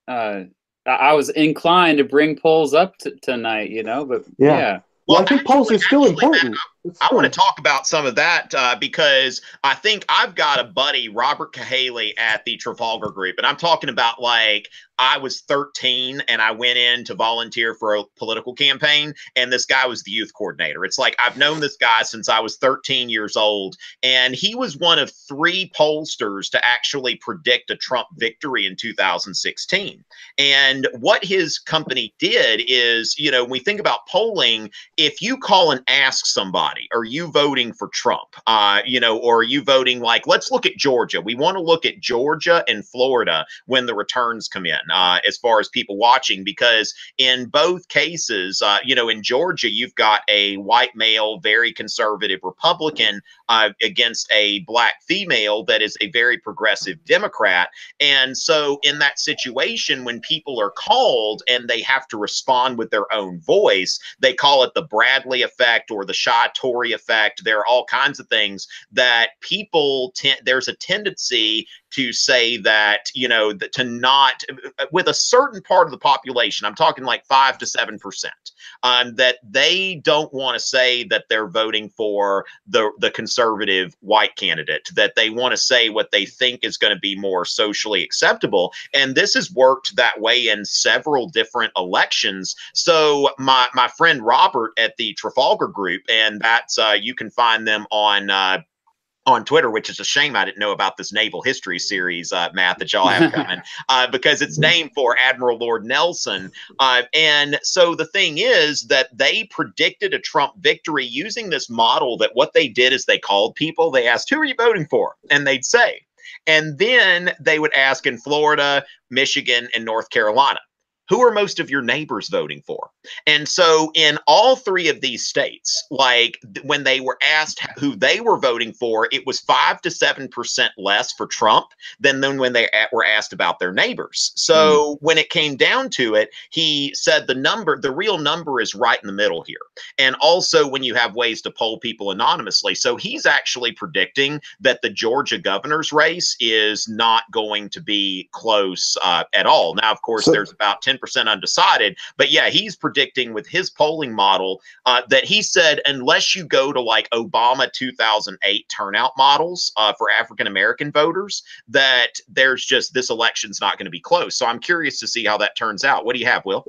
I was inclined to bring polls up tonight, but yeah. Well, I think polls are still important. I want to talk about some of that because I think I've got a buddy, Robert Cahaley, at the Trafalgar Group, and I'm talking about like I was 13 and I went in to volunteer for a political campaign, and this guy was the youth coordinator. It's like I've known this guy since I was 13 years old, and he was one of 3 pollsters to actually predict a Trump victory in 2016. And what his company did is, when we think about polling, if you call and ask somebody, are you voting for Trump? Or are you voting like, let's look at Georgia. We want to look at Georgia and Florida when the returns come in, as far as people watching, because in both cases, in Georgia, you've got a white male, very conservative Republican against a black female that is a very progressive Democrat. And so in that situation, when people are called and they have to respond with their own voice, they call it the Bradley effect or the Tory effect. There are all kinds of things that people there's a tendency to say that, to not, with a certain part of the population, I'm talking like 5 to 7%, that they don't want to say that they're voting for the conservative white candidate, that they want to say what they think is going to be more socially acceptable. And this has worked that way in several different elections. So my friend Robert at the Trafalgar Group, and that's you can find them on Twitter, which is a shame I didn't know about this naval history series, Matt, that y'all have coming, because it's named for Admiral Lord Nelson. And so the thing is that they predicted a Trump victory using this model that what they did is they called people, they asked, who are you voting for? And they'd say, and then they would ask in Florida, Michigan, and North Carolina, who are most of your neighbors voting for? And so in all 3 of these states, like when they were asked who they were voting for, it was 5 to 7% less for Trump than when they were asked about their neighbors. So when it came down to it, he said the real number is right in the middle here. And also when you have ways to poll people anonymously. So he's actually predicting that the Georgia governor's race is not going to be close at all. Now, of course, there's about 10% undecided, but yeah, he's predicting with his polling model that he said, unless you go to like Obama 2008 turnout models for African-American voters, that there's just this election's not going to be close. So I'm curious to see how that turns out. What do you have, Will?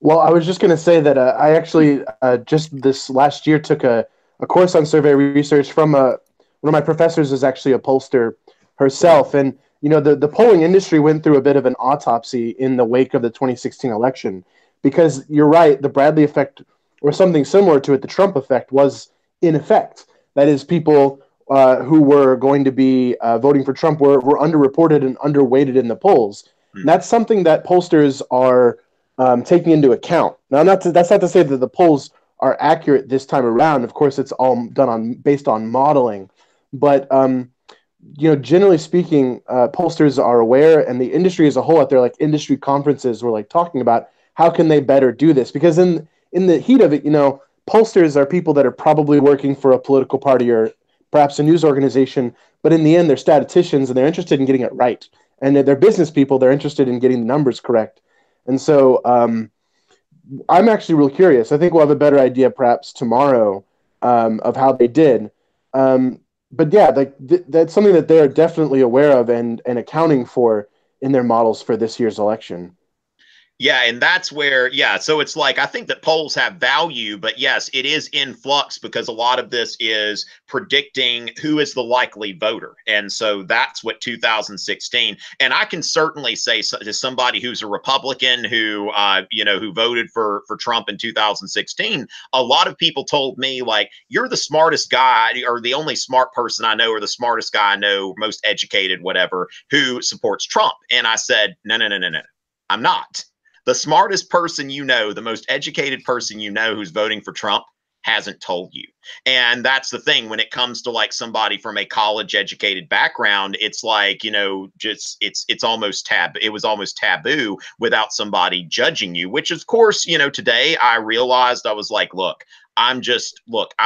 Well, I was just going to say that I actually just this last year took a course on survey research from one of my professors is actually a pollster herself, and the polling industry went through a bit of an autopsy in the wake of the 2016 election, because you're right, the Bradley effect, or something similar to it, the Trump effect, was in effect. That is, people who were going to be voting for Trump were underreported and underweighted in the polls. And that's something that pollsters are taking into account. Now, that's not to say that the polls are accurate this time around. Of course, it's all done based on modeling, but generally speaking, pollsters are aware, and the industry as a whole out there, like industry conferences, were like talking about how can they better do this, because in the heat of it, pollsters are people that are probably working for a political party or perhaps a news organization, but in the end, they're statisticians and they're interested in getting it right, and they're business people. They're interested in getting the numbers correct, and so I'm actually real curious. I think we'll have a better idea perhaps tomorrow of how they did. But yeah, that's something that they're definitely aware of and accounting for in their models for this year's election. Yeah, and that's where, yeah, so it's like I think that polls have value, but yes, it is in flux because a lot of this is predicting who is the likely voter. And so that's what 2016, and I can certainly say to somebody who's a Republican who who voted for Trump in 2016, a lot of people told me like, you're the smartest guy or the only smart person I know or the smartest guy I know, most educated, whatever, who supports Trump. And I said, no, no, no, no, no. I'm not. The smartest person you know, the most educated person you know who's voting for Trump hasn't told you. And that's the thing when it comes to like somebody from a college educated background, it's like, just it's almost it was almost taboo without somebody judging you, which of course, today I realized I was like, look, I'm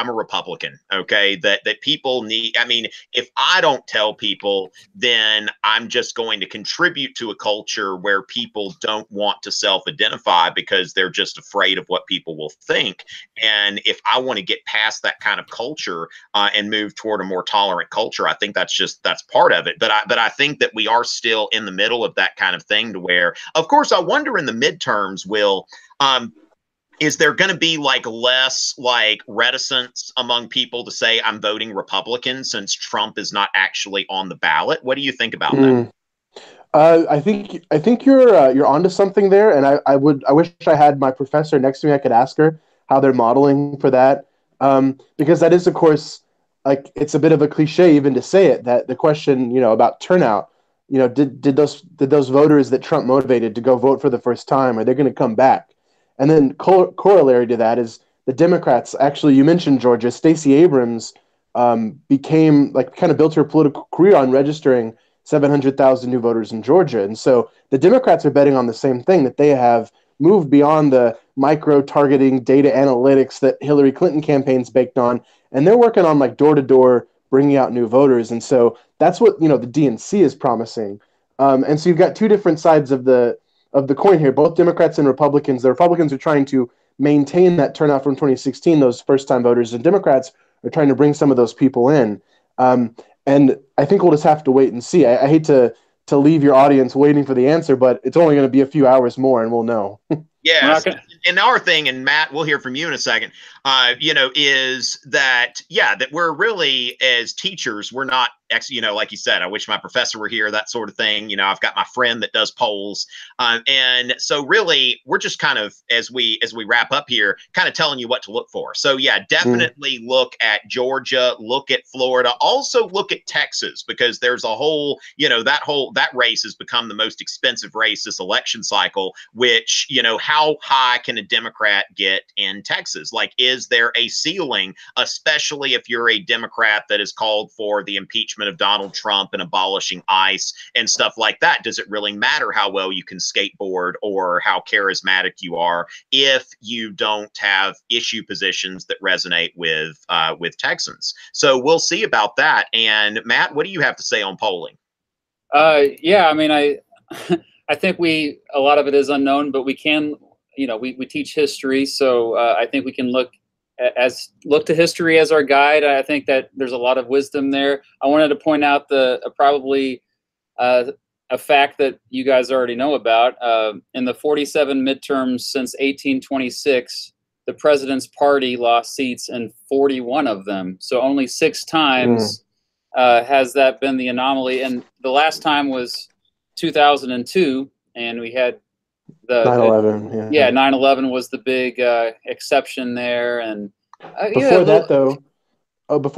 a Republican. Okay. That people need, I mean, if I don't tell people, then I'm just going to contribute to a culture where people don't want to self-identify because they're just afraid of what people will think. And if I want to get past that kind of culture and move toward a more tolerant culture, I think that's part of it. But I think that we are still in the middle of that kind of thing to where, of course, I wonder in the midterms, is there going to be like less like reticence among people to say I'm voting Republican since Trump is not actually on the ballot? What do you think about that? I think you're onto something there, and I wish I had my professor next to me. I could ask her how they're modeling for that, because that is, of course, like it's a bit of a cliche even to say it, that the question about turnout, did those voters that Trump motivated to go vote for the first time, are they going to come back? And then corollary to that is the Democrats. Actually, you mentioned Georgia. Stacey Abrams became like kind of built her political career on registering 700,000 new voters in Georgia. And so the Democrats are betting on the same thing, that they have moved beyond the micro-targeting data analytics that Hillary Clinton campaigns baked on, and they're working on like door-to-door bringing out new voters. And so that's what, the DNC is promising. And so you've got two different sides of the coin here, both Democrats and Republicans. The Republicans are trying to maintain that turnout from 2016, those first-time voters, and Democrats are trying to bring some of those people in. And I think we'll just have to wait and see. I hate to leave your audience waiting for the answer, but it's only going to be a few hours more, and we'll know. Yes. And our thing, and Matt, we'll hear from you in a second, is that, that we're really, as teachers, we're not, like you said, I wish my professor were here, that sort of thing. I've got my friend that does polls. And so really, we're just kind of, as we wrap up here, kind of telling you what to look for. So definitely look at Georgia, look at Florida, also look at Texas, because there's a whole, that race has become the most expensive race this election cycle, which, how high can a Democrat get in Texas? Like, is there a ceiling, especially if you're a Democrat that has called for the impeachment of Donald Trump and abolishing ICE and stuff like that? Does it really matter how well you can skateboard or how charismatic you are if you don't have issue positions that resonate with Texans? So we'll see about that. And Matt, what do you have to say on polling? I mean, I think a lot of it is unknown, but we can, we teach history. So I think we can look to history as our guide. I think that there's a lot of wisdom there. I wanted to point out probably a fact that you guys already know about. In the 47 midterms since 1826, the president's party lost seats in 41 of them. So only 6 times has that been the anomaly. And the last time was 2002, and we had the 9/11. 9/11 was the big exception there. And before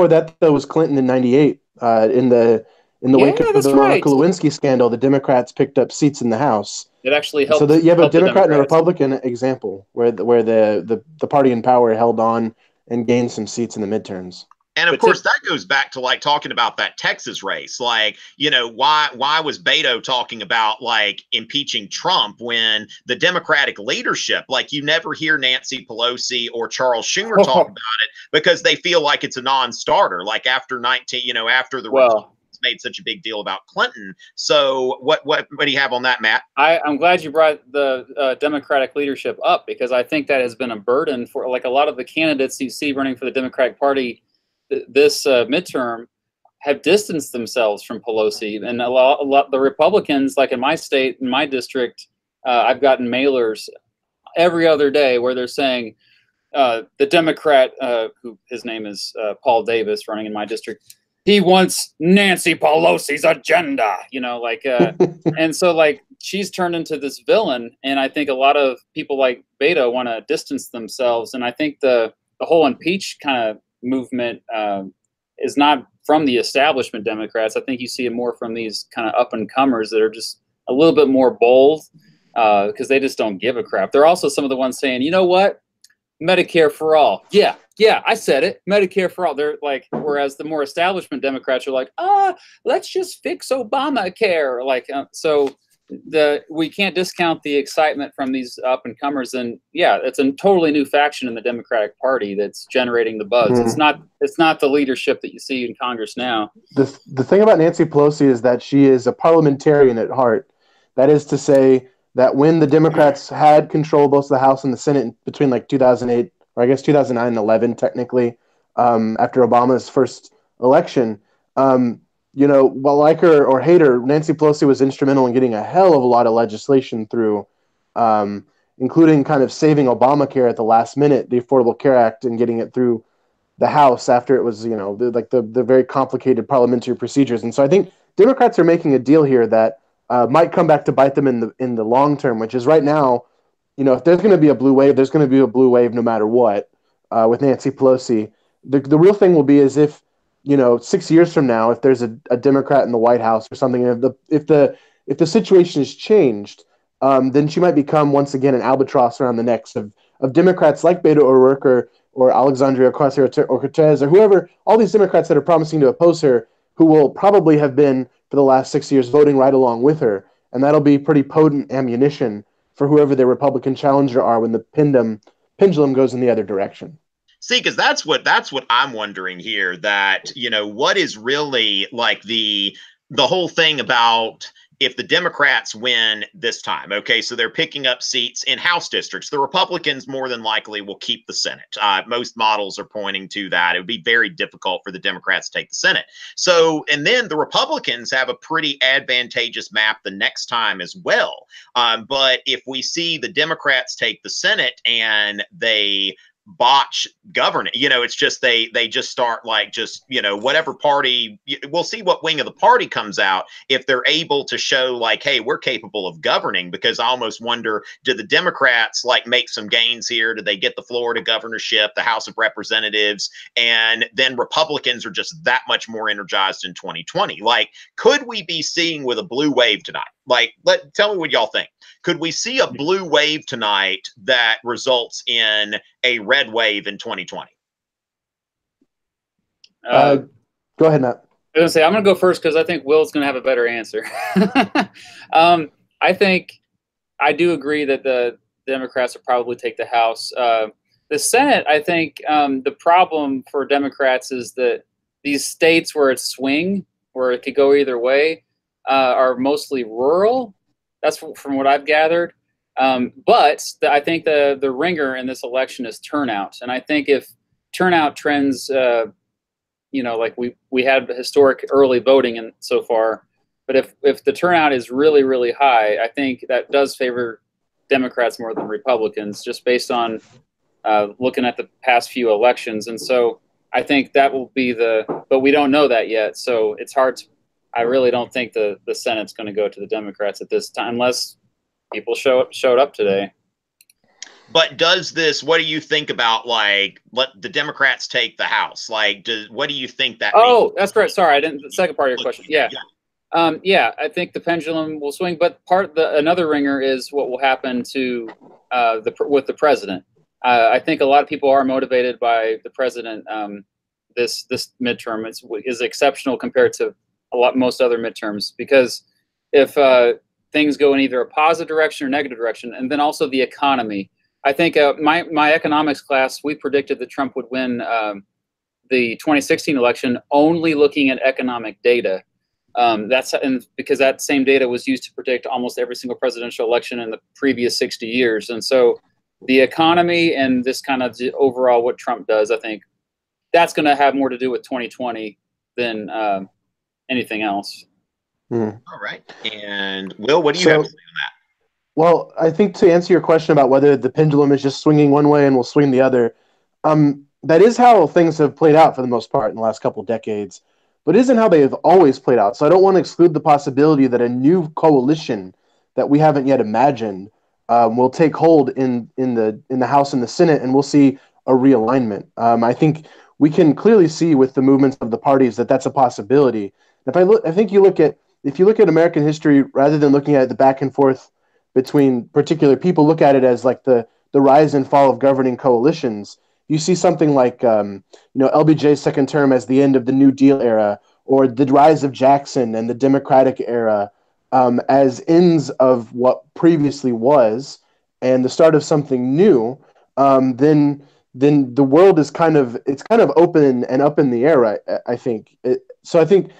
that though was Clinton in '98. In the wake of the Monica Lewinsky scandal, the Democrats picked up seats in the House. It actually helped. So you have a Democrat and a Republican example where the party in power held on and gained some seats in the midterms. And of course, that goes back to like talking about that Texas race. Like, why was Beto talking about like impeaching Trump when the Democratic leadership, like you never hear Nancy Pelosi or Charles Schumer talk about it because they feel like it's a non-starter. Like after after the Republicans made such a big deal about Clinton. So what do you have on that, Matt? I'm glad you brought the Democratic leadership up, because I think that has been a burden for like a lot of the candidates you see running for the Democratic Party this midterm have distanced themselves from Pelosi, and a lot the Republicans, like in my state, in my district, I've gotten mailers every other day where they're saying the Democrat, who his name is Paul Davis, running in my district, he wants Nancy Pelosi's agenda, you know, like, and so like she's turned into this villain, and I think a lot of people like Beto want to distance themselves, and I think the whole impeach kind of movement is not from the establishment Democrats. I think you see it more from these kind of up and comers that are just a little bit more bold because they just don't give a crap. They're also some of the ones saying, you know what? Medicare for all. Yeah, I said it. Medicare for all. They're like, whereas the more establishment Democrats are like, let's just fix Obamacare. Like, so we can't discount the excitement from these up and comers. And yeah, it's a totally new faction in the Democratic Party that's generating the buzz. It's not the leadership that you see in Congress now. The thing about Nancy Pelosi is that she is a parliamentarian at heart. That is to say, that when the Democrats had control both the House and the Senate between like 2008, or I guess 2009 and 11, technically, after Obama's first election, you know, well, like her or hate her, Nancy Pelosi was instrumental in getting a hell of a lot of legislation through, including kind of saving Obamacare at the last minute, the Affordable Care Act, and getting it through the House after it was, you know, the very complicated parliamentary procedures. And so I think Democrats are making a deal here that might come back to bite them in the long term, which is right now, you know, if there's going to be a blue wave, there's going to be a blue wave no matter what with Nancy Pelosi. The real thing will be is if, you know, 6 years from now, if there's a Democrat in the White House or something, if the situation has changed, then she might become once again an albatross around the necks of Democrats like Beto O'Rourke or Alexandria Ocasio-Cortez or whoever, all these Democrats that are promising to oppose her, who will probably have been for the last 6 years voting right along with her. And that'll be pretty potent ammunition for whoever their Republican challenger are when the pendulum goes in the other direction. See, because that's what I'm wondering here, that, you know, what is really like the whole thing about if the Democrats win this time, okay, so they're picking up seats in House districts. The Republicans more than likely will keep the Senate. Most models are pointing to that. It would be very difficult for the Democrats to take the Senate. So, and then the Republicans have a pretty advantageous map the next time as well. But if we see the Democrats take the Senate and they botch governing, you know, it's just they just start like just, you know, whatever party, we'll see what wing of the party comes out if they're able to show like, hey, we're capable of governing. Because I almost wonder, did the Democrats like make some gains here? Did they get the Florida governorship, the House of Representatives, and then Republicans are just that much more energized in 2020? Like, could we be seeing with a blue wave tonight? Like, tell me what y'all think. Could we see a blue wave tonight that results in a red wave in 2020? Go ahead, Matt. I was going to say, I'm going to go first because I think Will's going to have a better answer. I do agree that the Democrats will probably take the House. The Senate, I think the problem for Democrats is that these states where it's swing, where it could go either way, are mostly rural. That's from what I've gathered. But I think the ringer in this election is turnout. And I think if turnout trends, you know, like we had historic early voting and so far, but if the turnout is really, really high, I think that does favor Democrats more than Republicans, just based on looking at the past few elections. And so I think that will be but we don't know that yet. So it's hard to, I really don't think the Senate's going to go to the Democrats at this time, unless people showed up today. But does this, what do you think about, like, let the Democrats take the House? Like, what do you think that means? Oh, that's correct. Sorry, I didn't, the second part of your question. Yeah. Yeah, I think the pendulum will swing, but another ringer is what will happen to with the president. I think a lot of people are motivated by the president. This midterm is exceptional compared to most other midterms, because if things go in either a positive direction or negative direction, and then also the economy. I think my economics class, we predicted that Trump would win the 2016 election only looking at economic data. Because that same data was used to predict almost every single presidential election in the previous 60 years. And so the economy and this kind of overall what Trump does, I think that's going to have more to do with 2020 than anything else. All right. And Will, what do you have to say on that? Well, I think to answer your question about whether the pendulum is just swinging one way and will swing the other, that is how things have played out for the most part in the last couple of decades, but it isn't how they have always played out. So I don't want to exclude the possibility that a new coalition that we haven't yet imagined will take hold in the House and the Senate, and we'll see a realignment. I think we can clearly see with the movements of the parties that that's a possibility. I think if you look at American history rather than looking at the back and forth between particular people, look at it as like the rise and fall of governing coalitions. You see something like LBJ's second term as the end of the New Deal era, or the rise of Jackson and the Democratic era as ends of what previously was, and the start of something new. Then the world is kind of open and up in the air. I think so. I think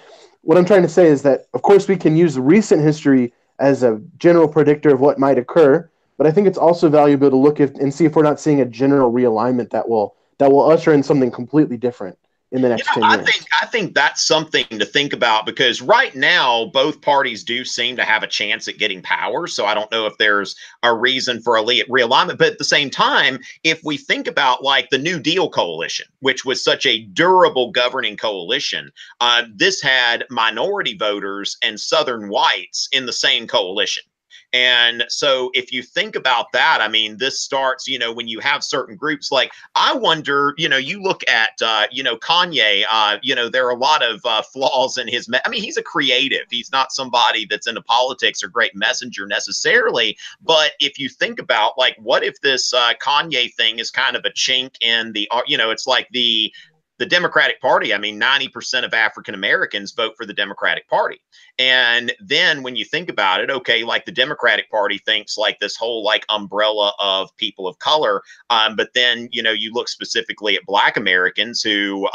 what I'm trying to say is that, of course, we can use recent history as a general predictor of what might occur, but I think it's also valuable to look at and see if we're not seeing a general realignment that will usher in something completely different in the You next know, 10 I years. think I think that's something to think about because right now both parties do seem to have a chance at getting power. So I don't know if there's a reason for a realignment. But at the same time, if we think about like the New Deal coalition, which was such a durable governing coalition, this had minority voters and Southern whites in the same coalition. And so if you think about that, I mean, this starts, when you have certain groups like I wonder, you look at, Kanye, there are a lot of flaws in his. I mean, he's a creative. He's not somebody that's into politics or great messenger necessarily. But if you think about like, what if this Kanye thing is kind of a chink in the, it's like the Democratic Party, I mean, 90% of African Americans vote for the Democratic Party. And then when you think about it, okay, like the Democratic Party thinks like this whole like umbrella of people of color. But then, you look specifically at Black Americans who,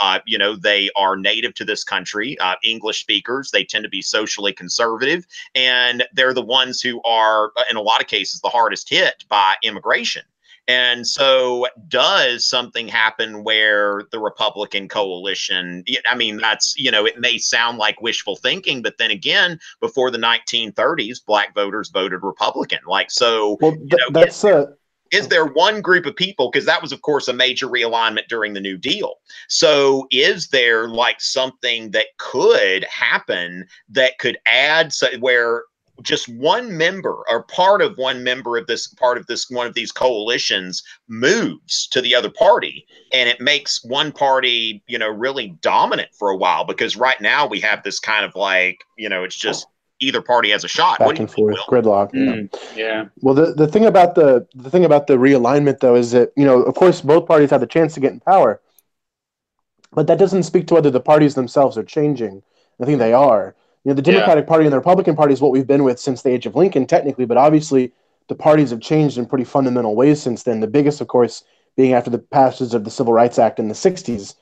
they are native to this country, English speakers. They tend to be socially conservative. And they're the ones who are, in a lot of cases, the hardest hit by immigration. And so, does something happen where the Republican coalition? I mean, that's, it may sound like wishful thinking, but then again, before the 1930s, Black voters voted Republican. Like, so, Well, that's is there one group of people? Because that was, of course, a major realignment during the New Deal. So, is there like something that could happen that could add where just one member or part of one member of this one of these coalitions moves to the other party and it makes one party really dominant for a while, because right now we have this kind of like it's just either party has a shot. back and forth gridlock. Yeah. Well, the thing about the realignment though is that of course both parties have the chance to get in power, but that doesn't speak to whether the parties themselves are changing. I think they are. The Democratic Party and the Republican Party is what we've been with since the age of Lincoln, technically, but obviously the parties have changed in pretty fundamental ways since then. The biggest, of course, being after the passage of the Civil Rights Act in the 60s.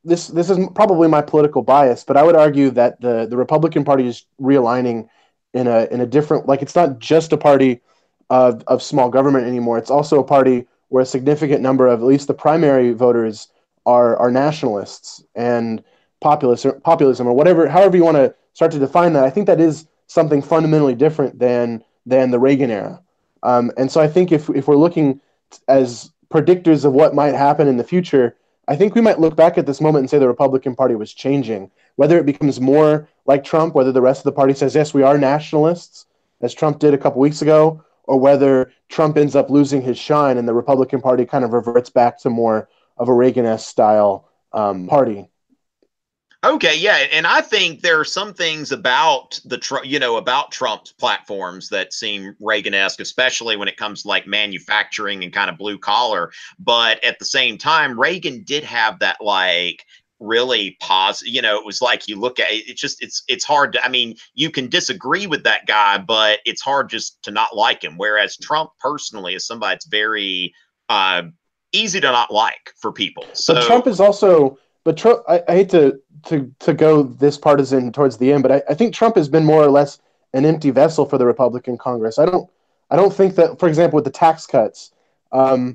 This is probably my political bias, but I would argue that the Republican Party is realigning in a different, like, it's not just a party of small government anymore. It's also a party where a significant number of at least the primary voters are nationalists and populism or whatever, however you want to start to define that. I think that is something fundamentally different than the Reagan era. And so I think if we're looking as predictors of what might happen in the future, I think we might look back at this moment and say the Republican Party was changing. Whether it becomes more like Trump, whether the rest of the party says, yes, we are nationalists, as Trump did a couple weeks ago, or whether Trump ends up losing his shine and the Republican Party kind of reverts back to more of a Reagan-esque style party. Okay, yeah, and I think there are some things about about Trump's platforms that seem Reagan-esque, especially when it comes to like manufacturing and kind of blue collar. But at the same time, Reagan did have that like really positive. It was like you look at it, it's hard to. I mean, you can disagree with that guy, but it's hard just to not like him. Whereas Trump personally is somebody that's very easy to not like for people. So but Trump is also. But Trump, I hate to go this partisan towards the end, but I think Trump has been more or less an empty vessel for the Republican Congress. I don't think that, for example, with the tax cuts, I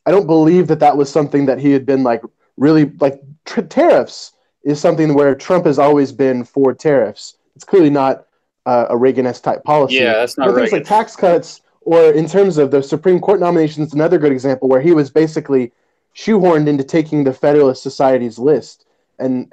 don't believe that was something that he had been like really like tariffs is something where Trump has always been for tariffs. It's clearly not a Reagan-esque type policy. Yeah, that's not but things Reagan. like tax cuts, or in terms of the Supreme Court nominations, another good example where he was basically shoehorned into taking the Federalist Society's list, and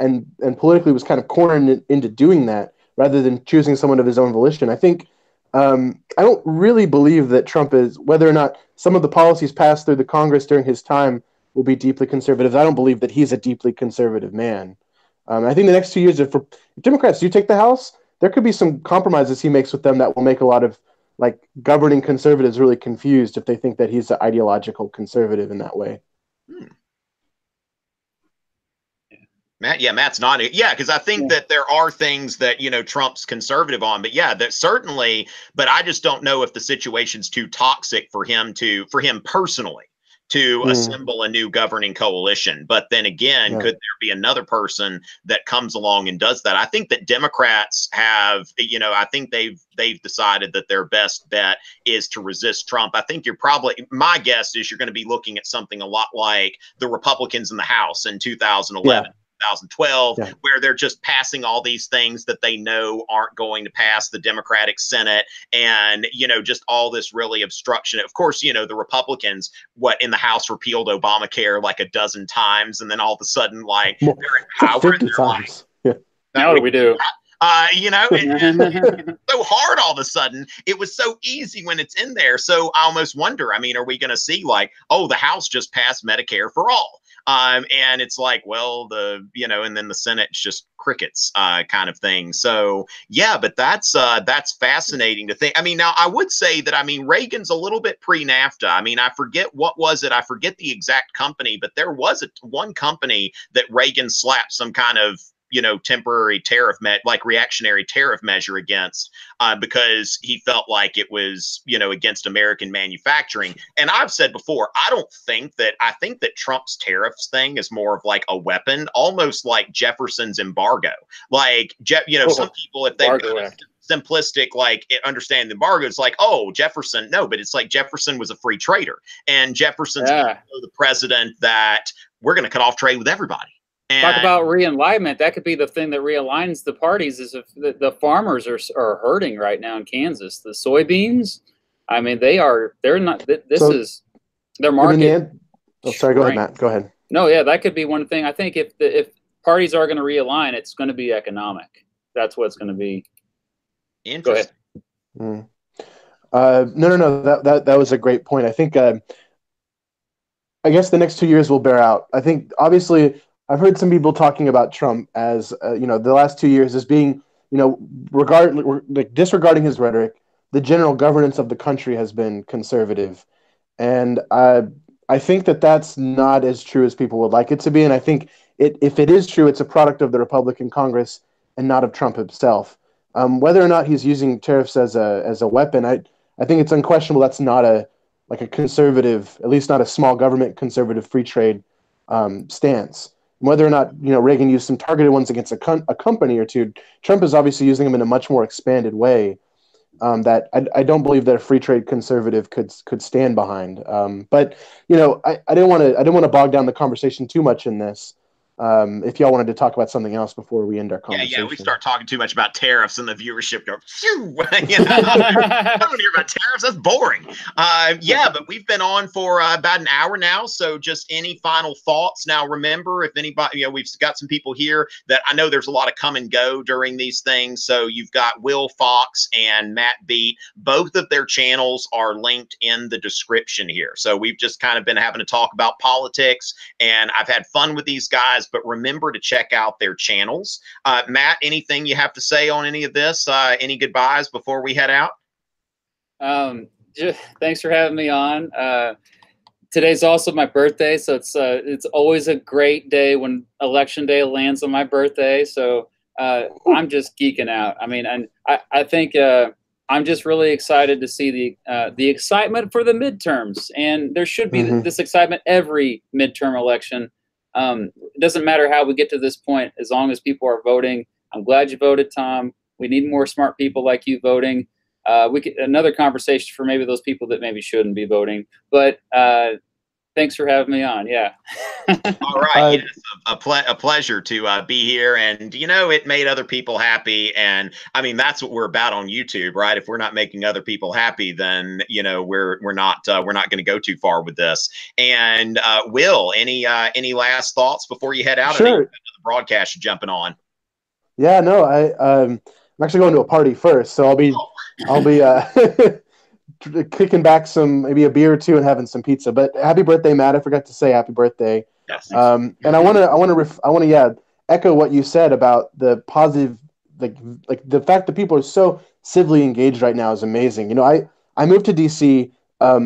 politically was kind of cornered into doing that rather than choosing someone of his own volition. I think I don't really believe that Trump is, whether or not some of the policies passed through the Congress during his time will be deeply conservative. I don't believe that he's a deeply conservative man. I think the next 2 years, if Democrats do take the House, there could be some compromises he makes with them that will make a lot of like governing conservatives really confused if they think that he's an ideological conservative in that way. Matt, yeah, Matt's nodding. Yeah, because I think that there are things that, you know, Trump's conservative on, but yeah, that certainly, but I just don't know if the situation's too toxic for him personally to assemble a new governing coalition. But then again, could there be another person that comes along and does that? I think that Democrats have, you know, I think they've decided that their best bet is to resist Trump. I think my guess is you're going to be looking at something a lot like the Republicans in the House in 2011. 2012, where they're just passing all these things that they know aren't going to pass the Democratic Senate, and, you know, just all this really obstruction. Of course, you know, the Republicans, in the House repealed Obamacare like a dozen times, and then all of a sudden, like, they're in power, and they're like, now what do we do? You know, it's so hard all of a sudden. It was so easy when it's in there. So I almost wonder, I mean, are we going to see like, oh, the House just passed Medicare for all? And it's like, well, you know, and then the Senate's just crickets, kind of thing. So yeah, but that's fascinating to think. I mean, now I would say that, I mean, Reagan's a little bit pre-NAFTA. I mean, I forget I forget the exact company, but there was one company that Reagan slapped some kind of, you know, temporary reactionary tariff measure against, because he felt like it was, you know, against American manufacturing. And I've said before, I think that Trump's tariffs thing is more of like a weapon, almost like Jefferson's embargo. Like, you know, some people, if they've got simplistic, like, understand the embargo, it's like, oh, Jefferson. No, but it's like Jefferson was a free trader, and Jefferson's the president that we're going to cut off trade with everybody. Talk about realignment. That could be the thing that realigns the parties. Is if the farmers are hurting right now in Kansas. The soybeans, I mean, they're not. This is their market. Sorry, go ahead, Matt. Go ahead. No, yeah, that could be one thing. I think if parties are going to realign, it's going to be economic. That's what it's going to be. Interesting. Go ahead. No. That was a great point. I think. I guess the next 2 years will bear out. I think obviously. I've heard some people talking about Trump as, you know, the last 2 years as being, you know, disregarding his rhetoric, the general governance of the country has been conservative. And I think that that's not as true as people would like it to be. And I think if it is true, it's a product of the Republican Congress and not of Trump himself. Whether or not he's using tariffs as a weapon, I think it's unquestionable that's not a conservative, at least not a small government conservative free trade stance. Whether or not, you know, Reagan used some targeted ones against a company or two, Trump is obviously using them in a much more expanded way that I don't believe that a free trade conservative could stand behind. But you know, I didn't want to bog down the conversation too much in this. If y'all wanted to talk about something else before we end our conversation. Yeah, we start talking too much about tariffs and the viewership goes, phew, you know, I don't hear about tariffs. That's boring. Yeah, but we've been on for about an hour now. So just any final thoughts? Now, remember, if anybody, you know, we've got some people here that I know there's a lot of come and go during these things. So you've got Will Fox and Matt Beat. Both of their channels are linked in the description here. So we've just kind of been having to talk about politics, and I've had fun with these guys. But remember to check out their channels. Matt, anything you have to say on any of this? Any goodbyes before we head out? Thanks for having me on. Today's also my birthday, so it's always a great day when election day lands on my birthday. So I'm just geeking out. I mean, and I think I'm just really excited to see the excitement for the midterms, and there should be this excitement every midterm election. It doesn't matter how we get to this point, as long as people are voting. I'm glad you voted, Tom. We need more smart people like you voting. Another conversation for maybe those people that maybe shouldn't be voting. But Thanks for having me on. Yeah. All right. Yes, a pleasure to be here. And, you know, it made other people happy. And I mean, that's what we're about on YouTube, right? If we're not making other people happy, then, you know, we're not going to go too far with this. And Will, any last thoughts before you head out? Sure. The broadcast you're jumping on? Yeah, no, I'm actually going to a party first, so I'll be kicking back maybe a beer or two and having some pizza. But happy birthday, Matt! I forgot to say happy birthday. Yes. And I want to echo what you said about the positive, like the fact that people are so civilly engaged right now is amazing. You know, I moved to DC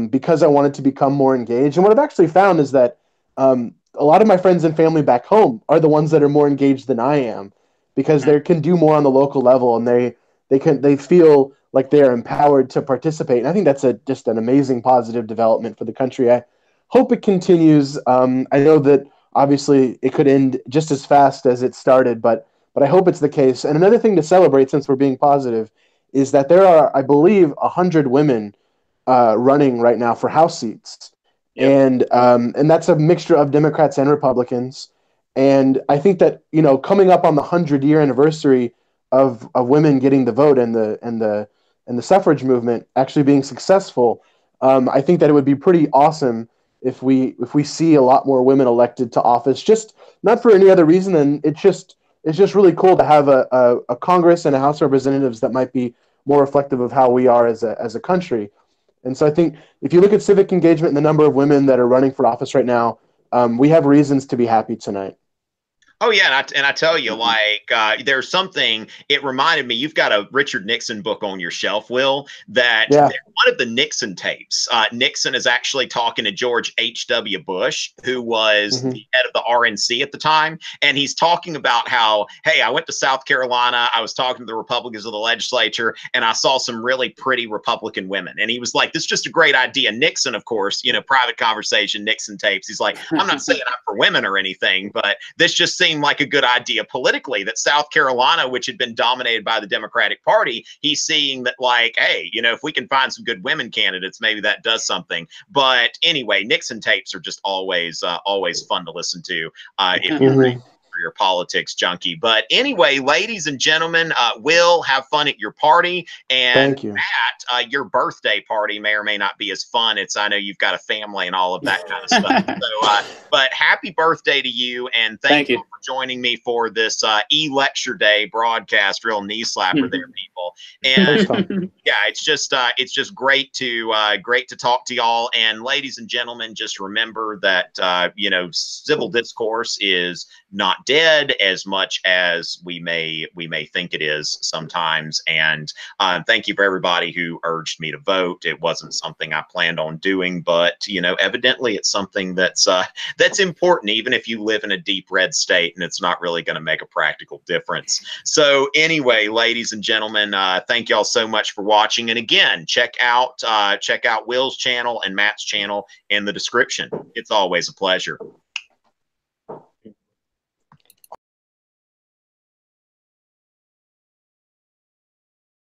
because I wanted to become more engaged, and what I've actually found is that a lot of my friends and family back home are the ones that are more engaged than I am, because they can do more on the local level, and they feel like they are empowered to participate. And I think that's just an amazing positive development for the country. I hope it continues. I know that obviously it could end just as fast as it started, but I hope it's the case. And another thing to celebrate, since we're being positive, is that there are, I believe, 100 women running right now for House seats. Yep. And that's a mixture of Democrats and Republicans. And I think that, you know, coming up on the 100-year anniversary of women getting the vote and the suffrage movement actually being successful, I think that it would be pretty awesome if we see a lot more women elected to office. Just not for any other reason than it's just really cool to have a Congress and a House of Representatives that might be more reflective of how we are as a country. And so I think if you look at civic engagement and the number of women that are running for office right now, we have reasons to be happy tonight. Oh yeah, and I tell you, like there's something. It reminded me. You've got a Richard Nixon book on your shelf, Will. That one of the Nixon tapes. Nixon is actually talking to George H.W. Bush, who was the head of the RNC at the time, and he's talking about how, hey, I went to South Carolina. I was talking to the Republicans of the legislature, and I saw some really pretty Republican women. And he was like, "This is just a great idea." Nixon, of course, you know, private conversation, Nixon tapes. He's like, "I'm not saying I'm for women or anything, but this just seemed like a good idea politically, that South Carolina, which had been dominated by the Democratic Party, he's seeing that, like, hey, you know, if we can find some good women candidates, maybe that does something." But anyway, Nixon tapes are just always fun to listen to if you're your politics junkie. But anyway, ladies and gentlemen, Will, have fun at your party. And thank you. Matt, your birthday party may or may not be as fun. I know you've got a family and all of that kind of stuff. So, but happy birthday to you, and thank you for joining me for this e-lecture day broadcast. Real knee slapper there, people. And yeah, it's just great to talk to y'all. And ladies and gentlemen, just remember that you know, civil discourse is not dead as much as we may think it is sometimes. And thank you for everybody who urged me to vote. It wasn't something I planned on doing, but you know, evidently it's something that's important, even if you live in a deep red state and it's not really going to make a practical difference. So anyway, ladies and gentlemen, thank y'all so much for watching. And again, check out Will's channel and Matt's channel in the description. It's always a pleasure.